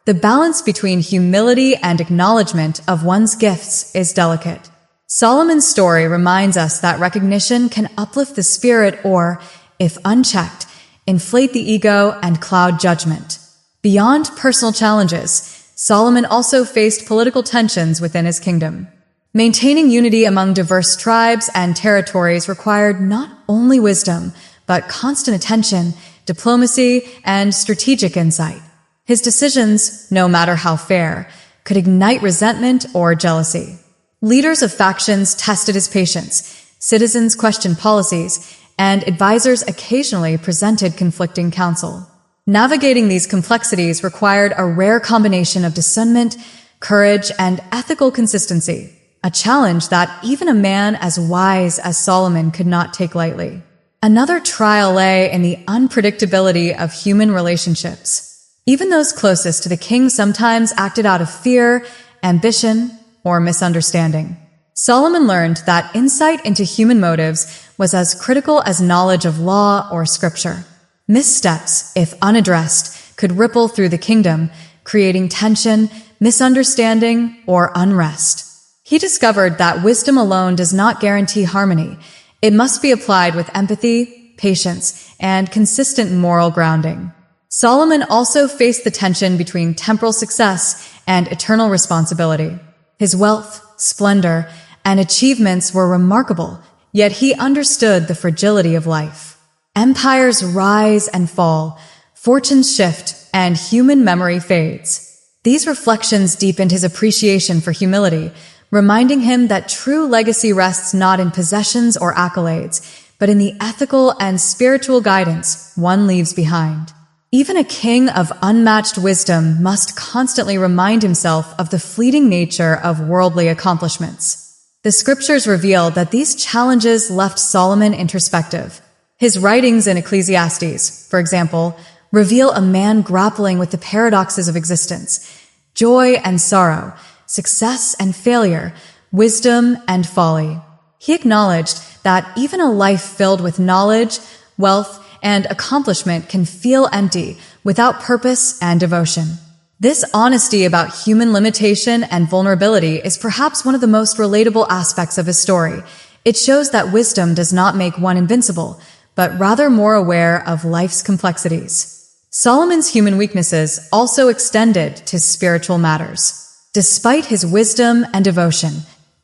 The balance between humility and acknowledgement of one's gifts is delicate. Solomon's story reminds us that recognition can uplift the spirit or, if unchecked, inflate the ego and cloud judgment. Beyond personal challenges, Solomon also faced political tensions within his kingdom. Maintaining unity among diverse tribes and territories required not only wisdom, but constant attention, diplomacy, and strategic insight. His decisions, no matter how fair, could ignite resentment or jealousy. Leaders of factions tested his patience, citizens questioned policies, and advisors occasionally presented conflicting counsel. Navigating these complexities required a rare combination of discernment, courage, and ethical consistency, a challenge that even a man as wise as Solomon could not take lightly. Another trial lay in the unpredictability of human relationships. Even those closest to the king sometimes acted out of fear, ambition, or misunderstanding. Solomon learned that insight into human motives was as critical as knowledge of law or scripture. Missteps, if unaddressed, could ripple through the kingdom, creating tension, misunderstanding, or unrest. He discovered that wisdom alone does not guarantee harmony. It must be applied with empathy, patience, and consistent moral grounding. Solomon also faced the tension between temporal success and eternal responsibility. His wealth, splendor, and achievements were remarkable, yet he understood the fragility of life. Empires rise and fall, fortunes shift, and human memory fades. These reflections deepened his appreciation for humility, reminding him that true legacy rests not in possessions or accolades, but in the ethical and spiritual guidance one leaves behind. Even a king of unmatched wisdom must constantly remind himself of the fleeting nature of worldly accomplishments. The scriptures reveal that these challenges left Solomon introspective. His writings in Ecclesiastes, for example, reveal a man grappling with the paradoxes of existence, joy and sorrow, success and failure, wisdom and folly. He acknowledged that even a life filled with knowledge, wealth, and accomplishment can feel empty without purpose and devotion. This honesty about human limitation and vulnerability is perhaps one of the most relatable aspects of his story. It shows that wisdom does not make one invincible, but rather more aware of life's complexities. Solomon's human weaknesses also extended to spiritual matters. Despite his wisdom and devotion,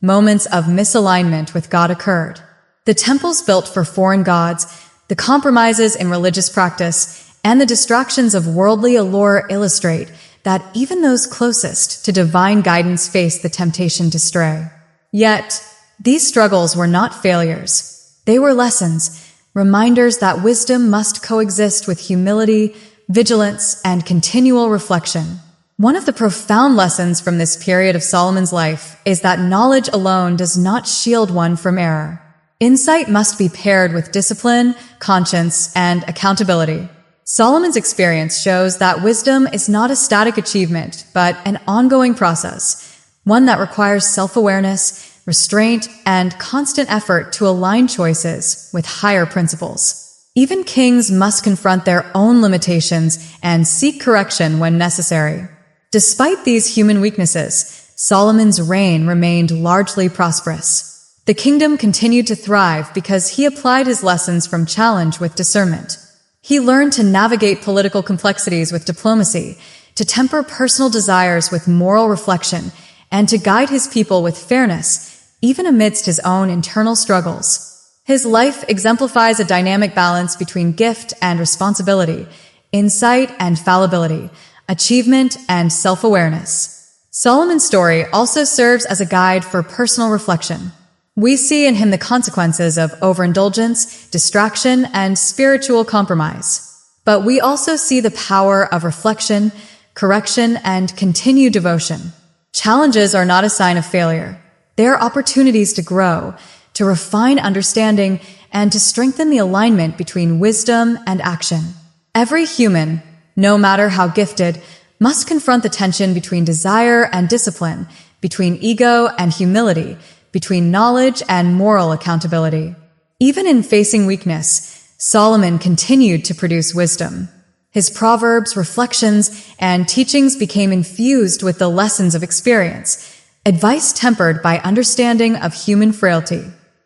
moments of misalignment with God occurred. The temples built for foreign gods, the compromises in religious practice, and the distractions of worldly allure illustrate that even those closest to divine guidance face the temptation to stray. Yet, these struggles were not failures. They were lessons, reminders that wisdom must coexist with humility, vigilance, and continual reflection. One of the profound lessons from this period of Solomon's life is that knowledge alone does not shield one from error. Insight must be paired with discipline, conscience, and accountability. Solomon's experience shows that wisdom is not a static achievement, but an ongoing process, one that requires self-awareness, restraint, and constant effort to align choices with higher principles. Even kings must confront their own limitations and seek correction when necessary. Despite these human weaknesses, Solomon's reign remained largely prosperous. The kingdom continued to thrive because he applied his lessons from challenge with discernment. He learned to navigate political complexities with diplomacy, to temper personal desires with moral reflection, and to guide his people with fairness, even amidst his own internal struggles. His life exemplifies a dynamic balance between gift and responsibility, insight and fallibility, achievement and self-awareness. Solomon's story also serves as a guide for personal reflection. We see in him the consequences of overindulgence, distraction, and spiritual compromise. But we also see the power of reflection, correction, and continued devotion. Challenges are not a sign of failure. They are opportunities to grow, to refine understanding, and to strengthen the alignment between wisdom and action. Every human, no matter how gifted, must confront the tension between desire and discipline, between ego and humility, between knowledge and moral accountability. Even in facing weakness, Solomon continued to produce wisdom. His proverbs, reflections, and teachings became infused with the lessons of experience, advice tempered by understanding of human frailty.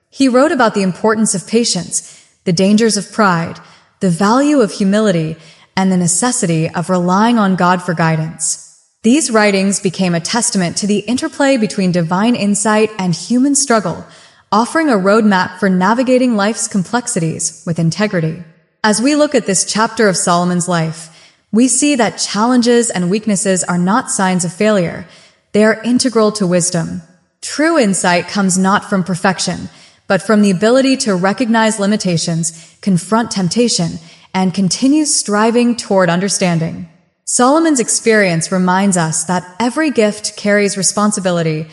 He wrote about the importance of patience, the dangers of pride, the value of humility, and the necessity of relying on God for guidance. These writings became a testament to the interplay between divine insight and human struggle, offering a roadmap for navigating life's complexities with integrity. As we look at this chapter of Solomon's life, we see that challenges and weaknesses are not signs of failure. They are integral to wisdom. True insight comes not from perfection, but from the ability to recognize limitations, confront temptation, and continue striving toward understanding. Solomon's experience reminds us that every gift carries responsibility,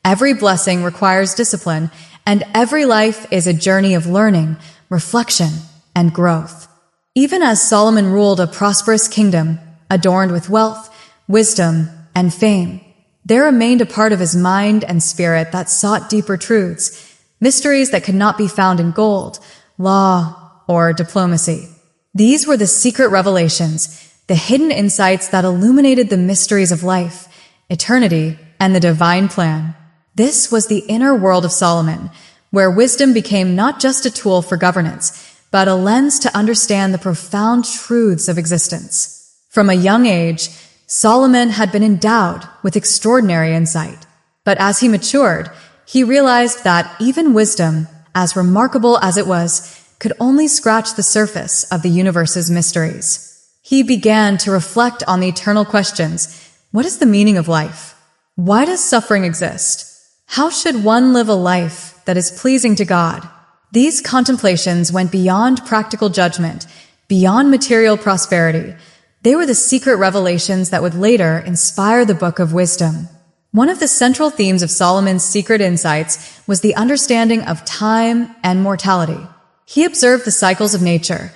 every blessing requires discipline, and every life is a journey of learning, reflection, and growth. Even as Solomon ruled a prosperous kingdom, adorned with wealth, wisdom, and fame, there remained a part of his mind and spirit that sought deeper truths, mysteries that could not be found in gold, law, or diplomacy. These were the secret revelations, the hidden insights that illuminated the mysteries of life, eternity, and the divine plan. This was the inner world of Solomon, where wisdom became not just a tool for governance, but a lens to understand the profound truths of existence. From a young age, Solomon had been endowed with extraordinary insight. But as he matured, he realized that even wisdom, as remarkable as it was, could only scratch the surface of the universe's mysteries. He began to reflect on the eternal questions. What is the meaning of life? Why does suffering exist? How should one live a life that is pleasing to God? These contemplations went beyond practical judgment, beyond material prosperity. They were the secret revelations that would later inspire the Book of Wisdom. One of the central themes of Solomon's secret insights was the understanding of time and mortality. He observed the cycles of nature,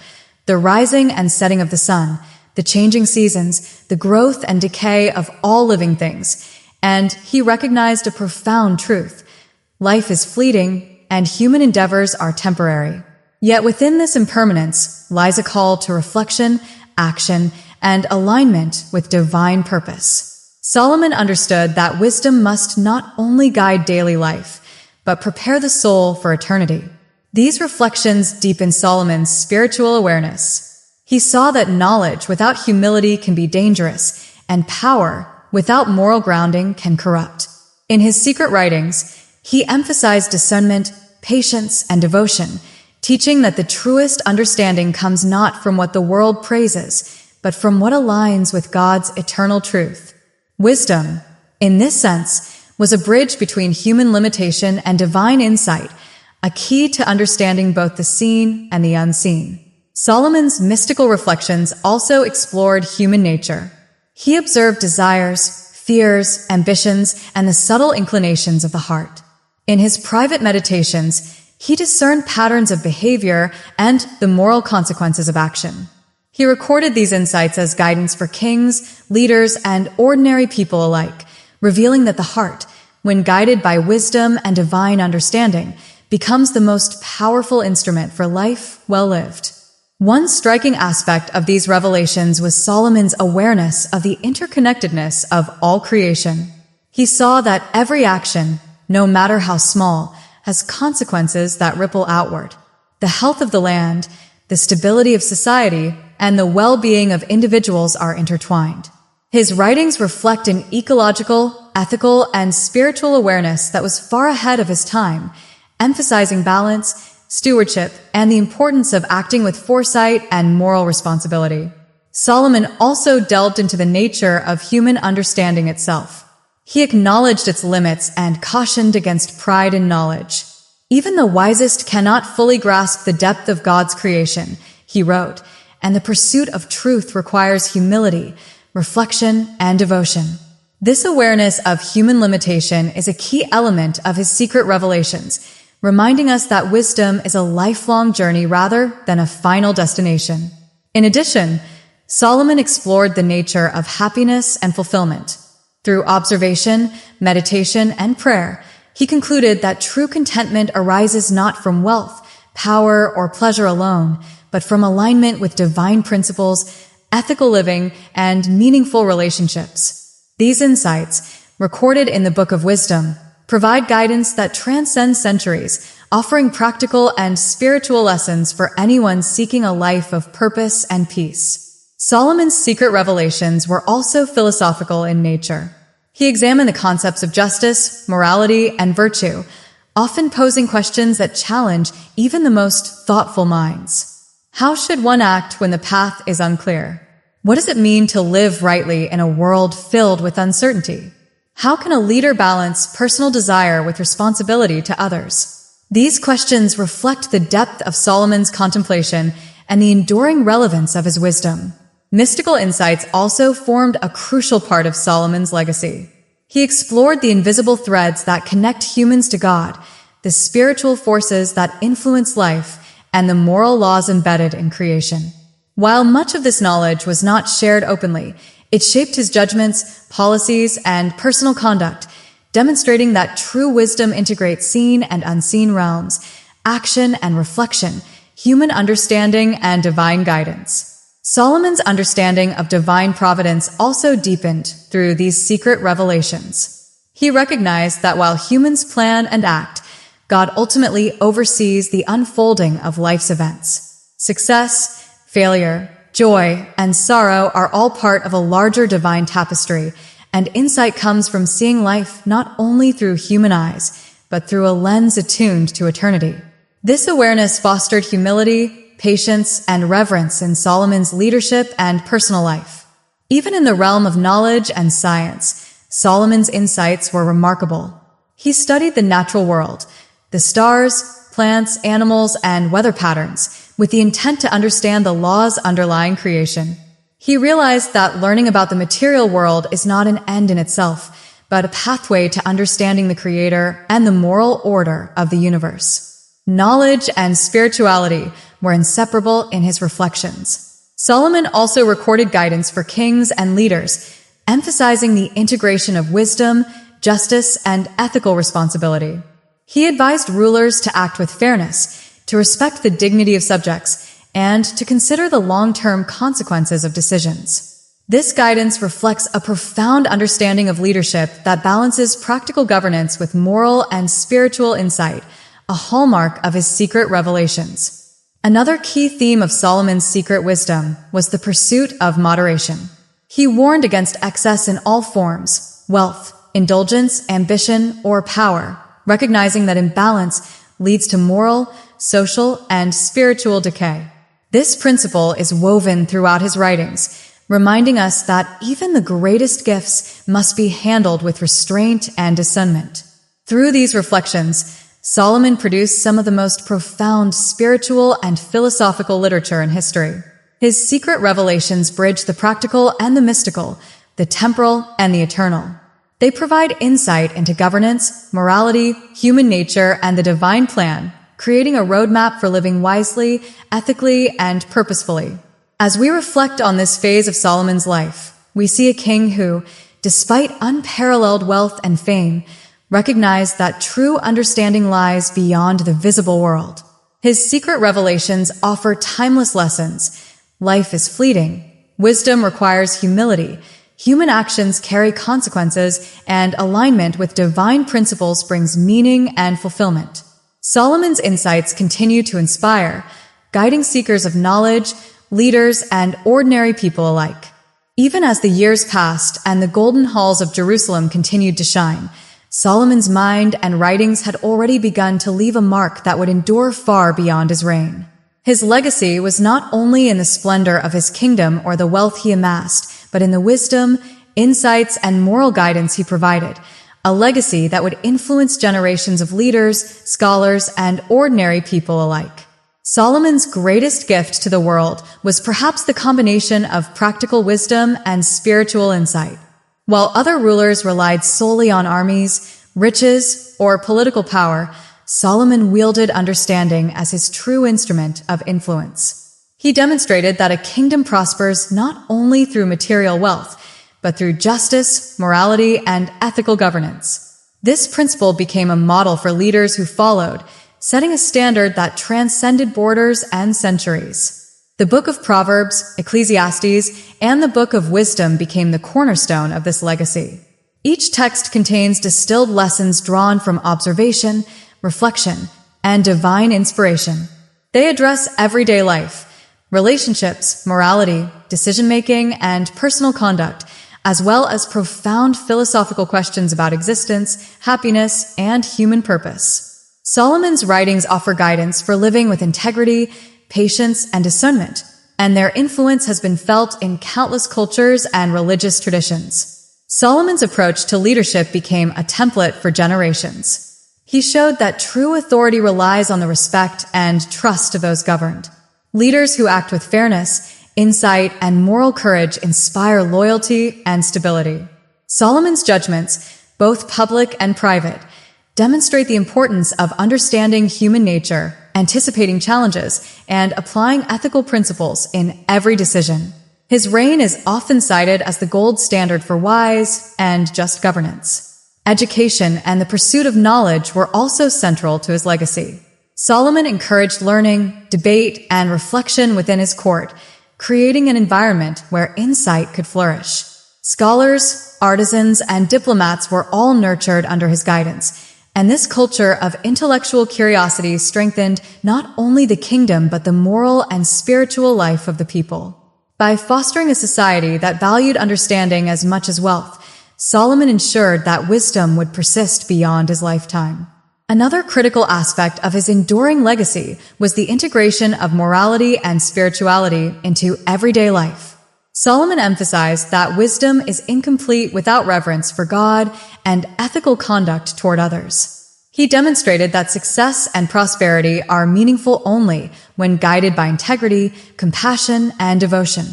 the rising and setting of the sun, the changing seasons, the growth and decay of all living things, and he recognized a profound truth. Life is fleeting, and human endeavors are temporary. Yet within this impermanence lies a call to reflection, action, and alignment with divine purpose. Solomon understood that wisdom must not only guide daily life, but prepare the soul for eternity. These reflections deepened Solomon's spiritual awareness. He saw that knowledge without humility can be dangerous, and power without moral grounding can corrupt. In his secret writings, he emphasized discernment, patience, and devotion, teaching that the truest understanding comes not from what the world praises, but from what aligns with God's eternal truth. Wisdom, in this sense, was a bridge between human limitation and divine insight, a key to understanding both the seen and the unseen. Solomon's mystical reflections also explored human nature. He observed desires, fears, ambitions, and the subtle inclinations of the heart. In his private meditations, he discerned patterns of behavior and the moral consequences of action. He recorded these insights as guidance for kings, leaders, and ordinary people alike, revealing that the heart, when guided by wisdom and divine understanding, becomes the most powerful instrument for life well lived. One striking aspect of these revelations was Solomon's awareness of the interconnectedness of all creation. He saw that every action, no matter how small, has consequences that ripple outward. The health of the land, the stability of society, and the well-being of individuals are intertwined. His writings reflect an ecological, ethical, and spiritual awareness that was far ahead of his time, emphasizing balance, stewardship, and the importance of acting with foresight and moral responsibility. Solomon also delved into the nature of human understanding itself. He acknowledged its limits and cautioned against pride in knowledge. Even the wisest cannot fully grasp the depth of God's creation, he wrote, and the pursuit of truth requires humility, reflection, and devotion. This awareness of human limitation is a key element of his secret revelations, reminding us that wisdom is a lifelong journey rather than a final destination. In addition, Solomon explored the nature of happiness and fulfillment. Through observation, meditation, and prayer, he concluded that true contentment arises not from wealth, power, or pleasure alone, but from alignment with divine principles, ethical living, and meaningful relationships. These insights, recorded in the Book of Wisdom, provide guidance that transcends centuries, offering practical and spiritual lessons for anyone seeking a life of purpose and peace. Solomon's secret revelations were also philosophical in nature. He examined the concepts of justice, morality, and virtue, often posing questions that challenge even the most thoughtful minds. How should one act when the path is unclear? What does it mean to live rightly in a world filled with uncertainty? How can a leader balance personal desire with responsibility to others? These questions reflect the depth of Solomon's contemplation and the enduring relevance of his wisdom. Mystical insights also formed a crucial part of Solomon's legacy. He explored the invisible threads that connect humans to God, the spiritual forces that influence life, and the moral laws embedded in creation. While much of this knowledge was not shared openly, it shaped his judgments, policies, and personal conduct, demonstrating that true wisdom integrates seen and unseen realms, action and reflection, human understanding, and divine guidance. Solomon's understanding of divine providence also deepened through these secret revelations. He recognized that while humans plan and act, God ultimately oversees the unfolding of life's events. Success, failure, joy, and sorrow are all part of a larger divine tapestry, and insight comes from seeing life not only through human eyes, but through a lens attuned to eternity. This awareness fostered humility, patience, and reverence in Solomon's leadership and personal life. Even in the realm of knowledge and science, Solomon's insights were remarkable. He studied the natural world, the stars, plants, animals, and weather patterns, with the intent to understand the laws underlying creation. He realized that learning about the material world is not an end in itself, but a pathway to understanding the Creator and the moral order of the universe. Knowledge and spirituality were inseparable in his reflections. Solomon also recorded guidance for kings and leaders, emphasizing the integration of wisdom, justice, and ethical responsibility. He advised rulers to act with fairness, to respect the dignity of subjects, and to consider the long-term consequences of decisions. This guidance reflects a profound understanding of leadership that balances practical governance with moral and spiritual insight, a hallmark of his secret revelations. Another key theme of Solomon's secret wisdom was the pursuit of moderation. He warned against excess in all forms: wealth, indulgence, ambition, or power, recognizing that imbalance leads to moral, social, and spiritual decay. This principle is woven throughout his writings, reminding us that even the greatest gifts must be handled with restraint and discernment. Through these reflections, Solomon produced some of the most profound spiritual and philosophical literature in history. His secret revelations bridge the practical and the mystical, the temporal and the eternal. They provide insight into governance, morality, human nature, and the divine plan, creating a roadmap for living wisely, ethically, and purposefully. As we reflect on this phase of Solomon's life, we see a king who, despite unparalleled wealth and fame, recognized that true understanding lies beyond the visible world. His secret revelations offer timeless lessons. Life is fleeting. Wisdom requires humility. Human actions carry consequences, and alignment with divine principles brings meaning and fulfillment. Solomon's insights continue to inspire, guiding seekers of knowledge, leaders, and ordinary people alike. Even as the years passed and the golden halls of Jerusalem continued to shine, Solomon's mind and writings had already begun to leave a mark that would endure far beyond his reign. His legacy was not only in the splendor of his kingdom or the wealth he amassed, but in the wisdom, insights, and moral guidance he provided, a legacy that would influence generations of leaders, scholars, and ordinary people alike. Solomon's greatest gift to the world was perhaps the combination of practical wisdom and spiritual insight. While other rulers relied solely on armies, riches, or political power, Solomon wielded understanding as his true instrument of influence. He demonstrated that a kingdom prospers not only through material wealth, but through justice, morality, and ethical governance. This principle became a model for leaders who followed, setting a standard that transcended borders and centuries. The Book of Proverbs, Ecclesiastes, and the Book of Wisdom became the cornerstone of this legacy. Each text contains distilled lessons drawn from observation, reflection, and divine inspiration. They address everyday life, relationships, morality, decision-making, and personal conduct, as well as profound philosophical questions about existence, happiness, and human purpose. Solomon's writings offer guidance for living with integrity, patience, and discernment, and their influence has been felt in countless cultures and religious traditions. Solomon's approach to leadership became a template for generations. He showed that true authority relies on the respect and trust of those governed. Leaders who act with fairness, insight, and moral courage inspire loyalty and stability. Solomon's judgments, both public and private, demonstrate the importance of understanding human nature, anticipating challenges, and applying ethical principles in every decision. His reign is often cited as the gold standard for wise and just governance. Education and the pursuit of knowledge were also central to his legacy. Solomon encouraged learning, debate, and reflection within his court, creating an environment where insight could flourish. Scholars, artisans, and diplomats were all nurtured under his guidance, and this culture of intellectual curiosity strengthened not only the kingdom but the moral and spiritual life of the people. By fostering a society that valued understanding as much as wealth, Solomon ensured that wisdom would persist beyond his lifetime. Another critical aspect of his enduring legacy was the integration of morality and spirituality into everyday life. Solomon emphasized that wisdom is incomplete without reverence for God and ethical conduct toward others. He demonstrated that success and prosperity are meaningful only when guided by integrity, compassion, and devotion.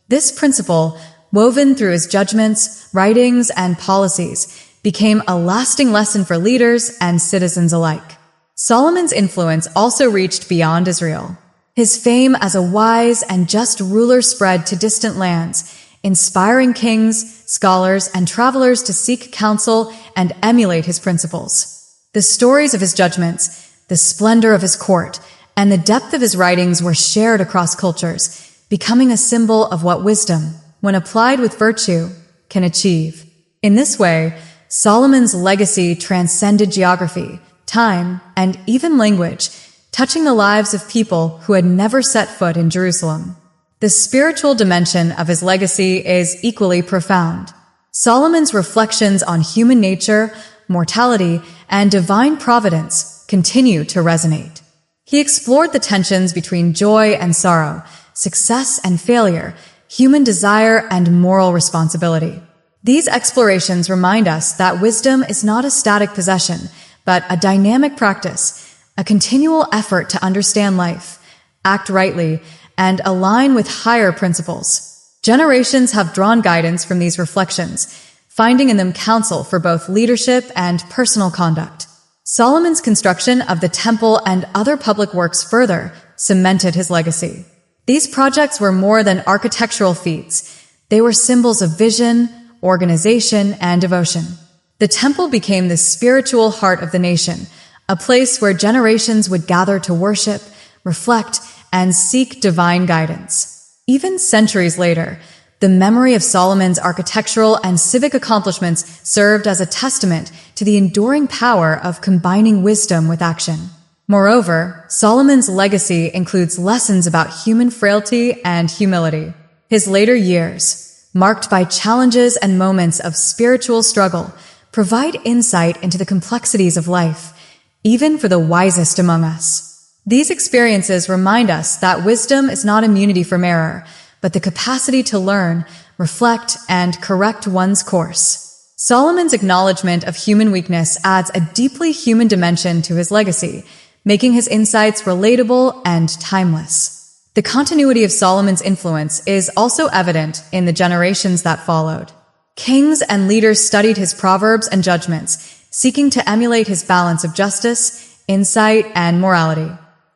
This principle, woven through his judgments, writings, and policies, became a lasting lesson for leaders and citizens alike. Solomon's influence also reached beyond Israel. His fame as a wise and just ruler spread to distant lands, inspiring kings, scholars, and travelers to seek counsel and emulate his principles. The stories of his judgments, the splendor of his court, and the depth of his writings were shared across cultures, becoming a symbol of what wisdom, when applied with virtue, can achieve. In this way, Solomon's legacy transcended geography, time, and even language, touching the lives of people who had never set foot in Jerusalem. The spiritual dimension of his legacy is equally profound. Solomon's reflections on human nature, mortality, and divine providence continue to resonate. He explored the tensions between joy and sorrow, success and failure, human desire and moral responsibility. These explorations remind us that wisdom is not a static possession, but a dynamic practice, a continual effort to understand life, act rightly, and align with higher principles. Generations have drawn guidance from these reflections, finding in them counsel for both leadership and personal conduct. Solomon's construction of the temple and other public works further cemented his legacy. These projects were more than architectural feats. They were symbols of vision, organization, and devotion. The temple became the spiritual heart of the nation, a place where generations would gather to worship, reflect, and seek divine guidance. Even centuries later, the memory of Solomon's architectural and civic accomplishments served as a testament to the enduring power of combining wisdom with action. Moreover, Solomon's legacy includes lessons about human frailty and humility. His later years, marked by challenges and moments of spiritual struggle, provide insight into the complexities of life, even for the wisest among us. These experiences remind us that wisdom is not immunity from error, but the capacity to learn, reflect, and correct one's course. Solomon's acknowledgement of human weakness adds a deeply human dimension to his legacy, making his insights relatable and timeless. The continuity of Solomon's influence is also evident in the generations that followed. Kings and leaders studied his proverbs and judgments, seeking to emulate his balance of justice, insight, and morality.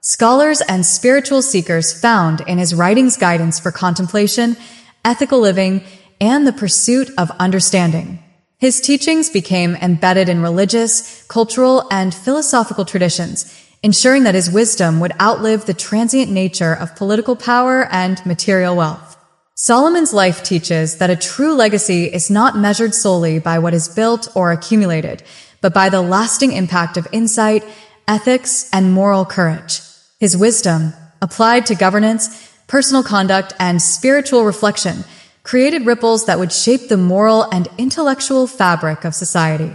Scholars and spiritual seekers found in his writings guidance for contemplation, ethical living, and the pursuit of understanding. His teachings became embedded in religious, cultural, and philosophical traditions, ensuring that his wisdom would outlive the transient nature of political power and material wealth. Solomon's life teaches that a true legacy is not measured solely by what is built or accumulated, but by the lasting impact of insight, ethics, and moral courage. His wisdom, applied to governance, personal conduct, and spiritual reflection, created ripples that would shape the moral and intellectual fabric of society.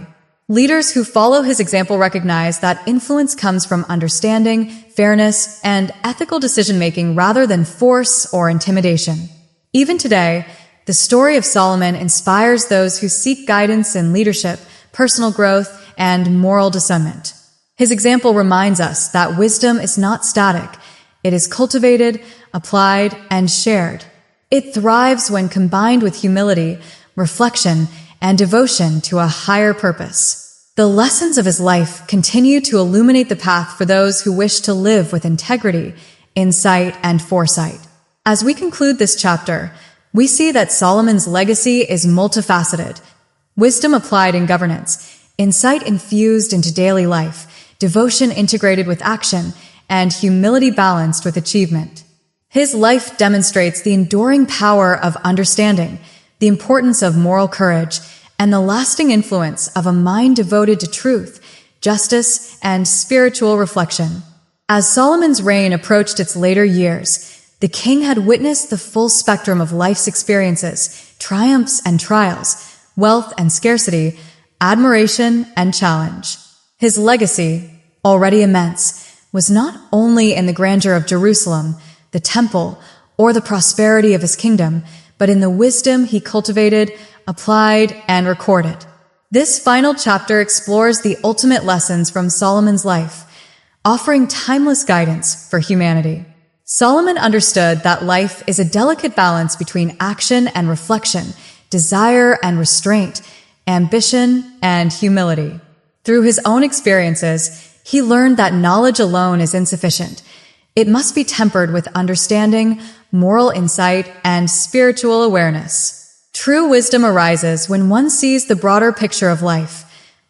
Leaders who follow his example recognize that influence comes from understanding, fairness, and ethical decision-making rather than force or intimidation. Even today, the story of Solomon inspires those who seek guidance in leadership, personal growth, and moral discernment. His example reminds us that wisdom is not static. It is cultivated, applied, and shared. It thrives when combined with humility, reflection, and devotion to a higher purpose. The lessons of his life continue to illuminate the path for those who wish to live with integrity, insight, and foresight. As we conclude this chapter, we see that Solomon's legacy is multifaceted. Wisdom applied in governance, insight infused into daily life, devotion integrated with action, and humility balanced with achievement. His life demonstrates the enduring power of understanding, the importance of moral courage, and the lasting influence of a mind devoted to truth, justice, and spiritual reflection. As Solomon's reign approached its later years, the king had witnessed the full spectrum of life's experiences, triumphs and trials, wealth and scarcity, admiration and challenge. His legacy, already immense, was not only in the grandeur of Jerusalem, the temple, or the prosperity of his kingdom, but in the wisdom he cultivated, applied, and recorded. This final chapter explores the ultimate lessons from Solomon's life, offering timeless guidance for humanity. Solomon understood that life is a delicate balance between action and reflection, desire and restraint, ambition and humility. Through his own experiences, he learned that knowledge alone is insufficient. It must be tempered with understanding, moral insight, and spiritual awareness. True wisdom arises when one sees the broader picture of life,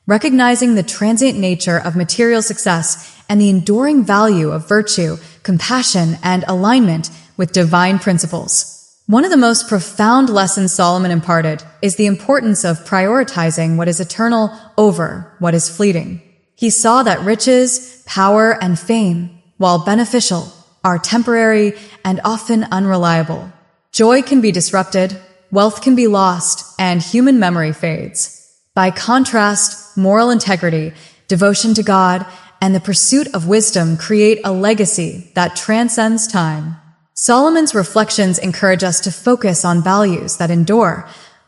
recognizing the transient nature of material success and the enduring value of virtue, compassion, and alignment with divine principles. One of the most profound lessons Solomon imparted is the importance of prioritizing what is eternal over what is fleeting. He saw that riches, power, and fame, while beneficial, are temporary and often unreliable. Joy can be disrupted, wealth can be lost, and human memory fades. By contrast, moral integrity, devotion to God, and the pursuit of wisdom create a legacy that transcends time. Solomon's reflections encourage us to focus on values that endure: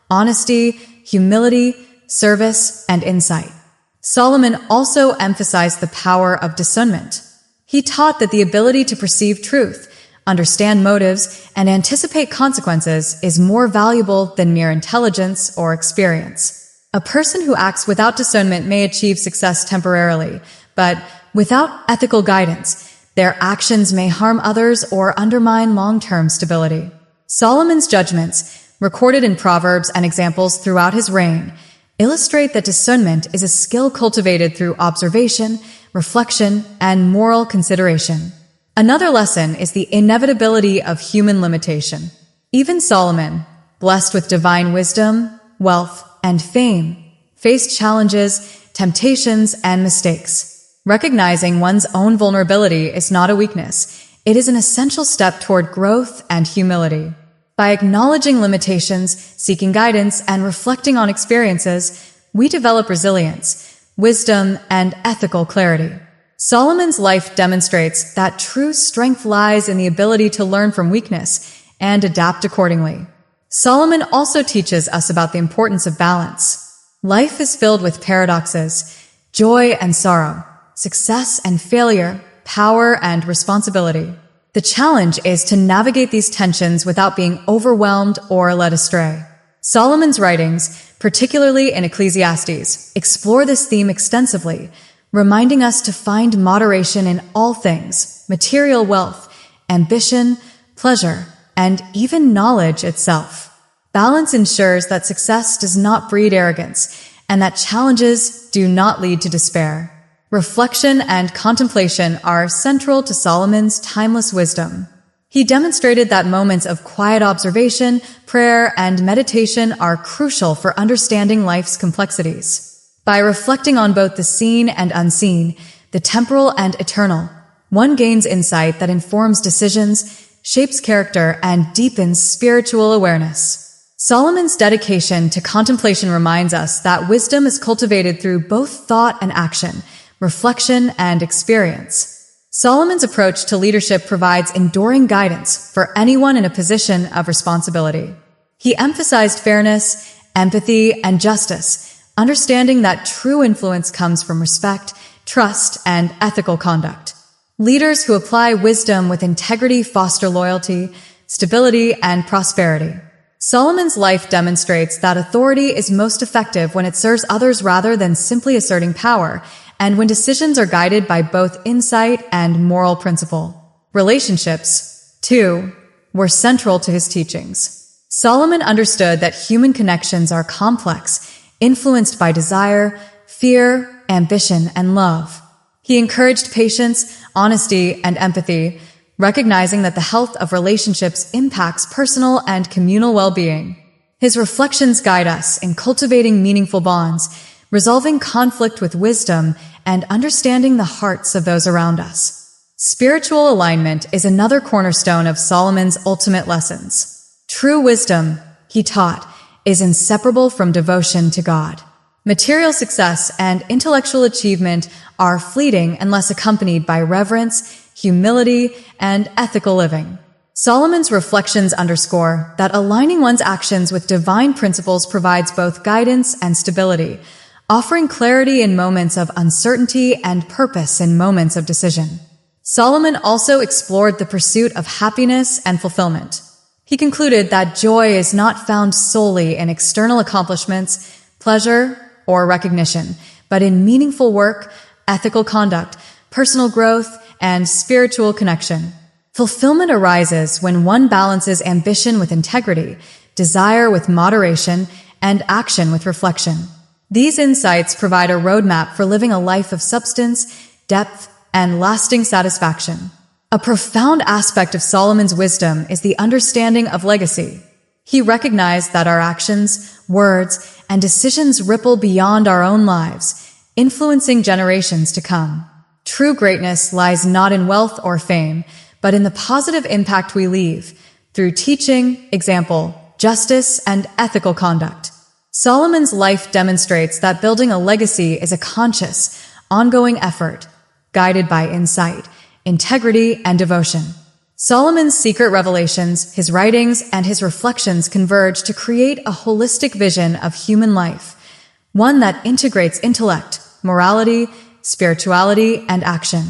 honesty, humility, service, and insight. Solomon also emphasized the power of discernment. He taught that the ability to perceive truth, understand motives, and anticipate consequences is more valuable than mere intelligence or experience. A person who acts without discernment may achieve success temporarily, but without ethical guidance, their actions may harm others or undermine long-term stability. Solomon's judgments, recorded in Proverbs and examples throughout his reign, illustrate that discernment is a skill cultivated through observation, reflection, and moral consideration. Another lesson is the inevitability of human limitation. Even Solomon, blessed with divine wisdom, wealth, and fame, faced challenges, temptations, and mistakes. Recognizing one's own vulnerability is not a weakness. It is an essential step toward growth and humility. By acknowledging limitations, seeking guidance, and reflecting on experiences, we develop resilience, wisdom, and ethical clarity. Solomon's life demonstrates that true strength lies in the ability to learn from weakness and adapt accordingly. Solomon also teaches us about the importance of balance. Life is filled with paradoxes, joy and sorrow, success and failure, power and responsibility. The challenge is to navigate these tensions without being overwhelmed or led astray. Solomon's writings, particularly in Ecclesiastes, explore this theme extensively, reminding us to find moderation in all things, material wealth, ambition, pleasure, and even knowledge itself. Balance ensures that success does not breed arrogance, and that challenges do not lead to despair. Reflection and contemplation are central to Solomon's timeless wisdom. He demonstrated that moments of quiet observation, prayer, and meditation are crucial for understanding life's complexities. By reflecting on both the seen and unseen, the temporal and eternal, one gains insight that informs decisions, shapes character, and deepens spiritual awareness. Solomon's dedication to contemplation reminds us that wisdom is cultivated through both thought and action, reflection and experience. Solomon's approach to leadership provides enduring guidance for anyone in a position of responsibility. He emphasized fairness, empathy, and justice, understanding that true influence comes from respect, trust, and ethical conduct. Leaders who apply wisdom with integrity foster loyalty, stability, and prosperity. Solomon's life demonstrates that authority is most effective when it serves others rather than simply asserting power, and when decisions are guided by both insight and moral principle. Relationships, too, were central to his teachings. Solomon understood that human connections are complex, influenced by desire, fear, ambition, and love. He encouraged patience, honesty, and empathy, recognizing that the health of relationships impacts personal and communal well-being. His reflections guide us in cultivating meaningful bonds, resolving conflict with wisdom, and understanding the hearts of those around us. Spiritual alignment is another cornerstone of Solomon's ultimate lessons. True wisdom, he taught, is inseparable from devotion to God. Material success and intellectual achievement are fleeting unless accompanied by reverence, humility, and ethical living. Solomon's reflections underscore that aligning one's actions with divine principles provides both guidance and stability, offering clarity in moments of uncertainty and purpose in moments of decision. Solomon also explored the pursuit of happiness and fulfillment. He concluded that joy is not found solely in external accomplishments, pleasure, or recognition, but in meaningful work, ethical conduct, personal growth, and spiritual connection. Fulfillment arises when one balances ambition with integrity, desire with moderation, and action with reflection. These insights provide a roadmap for living a life of substance, depth, and lasting satisfaction. A profound aspect of Solomon's wisdom is the understanding of legacy. He recognized that our actions, words, and decisions ripple beyond our own lives, influencing generations to come. True greatness lies not in wealth or fame, but in the positive impact we leave through teaching, example, justice, and ethical conduct. Solomon's life demonstrates that building a legacy is a conscious, ongoing effort, guided by insight, integrity, and devotion. Solomon's secret revelations, his writings, and his reflections converge to create a holistic vision of human life, one that integrates intellect, morality, spirituality, and action.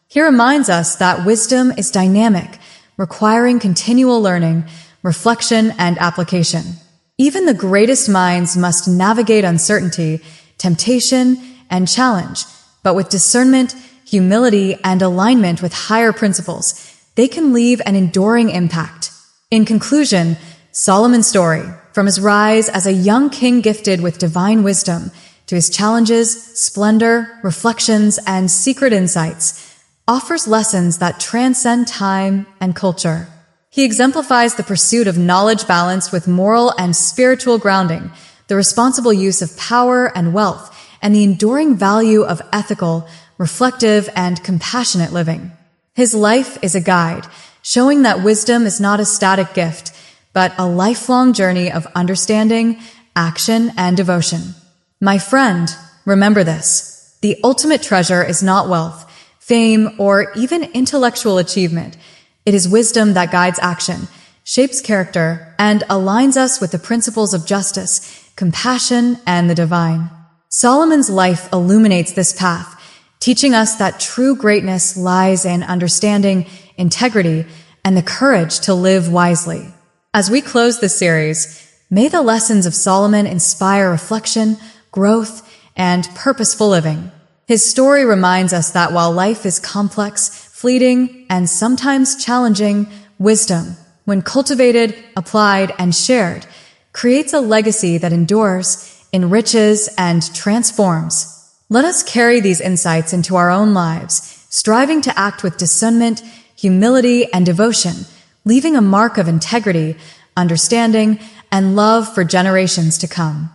He reminds us that wisdom is dynamic, requiring continual learning, reflection, and application. Even the greatest minds must navigate uncertainty, temptation, and challenge, but with discernment, humility, and alignment with higher principles, they can leave an enduring impact. In conclusion, Solomon's story, from his rise as a young king gifted with divine wisdom, to his challenges, splendor, reflections, and secret insights, offers lessons that transcend time and culture. He exemplifies the pursuit of knowledge balanced with moral and spiritual grounding, the responsible use of power and wealth, and the enduring value of ethical, reflective, and compassionate living. His life is a guide, showing that wisdom is not a static gift, but a lifelong journey of understanding, action, and devotion. My friend, remember this: the ultimate treasure is not wealth, fame, or even intellectual achievement. It is wisdom that guides action, shapes character, and aligns us with the principles of justice, compassion, and the divine. Solomon's life illuminates this path, teaching us that true greatness lies in understanding, integrity, and the courage to live wisely. As we close this series, may the lessons of Solomon inspire reflection, growth, and purposeful living. His story reminds us that while life is complex, fleeting, and sometimes challenging, wisdom, when cultivated, applied, and shared, creates a legacy that endures, enriches, and transforms. Let us carry these insights into our own lives, striving to act with discernment, humility, and devotion, leaving a mark of integrity, understanding, and love for generations to come.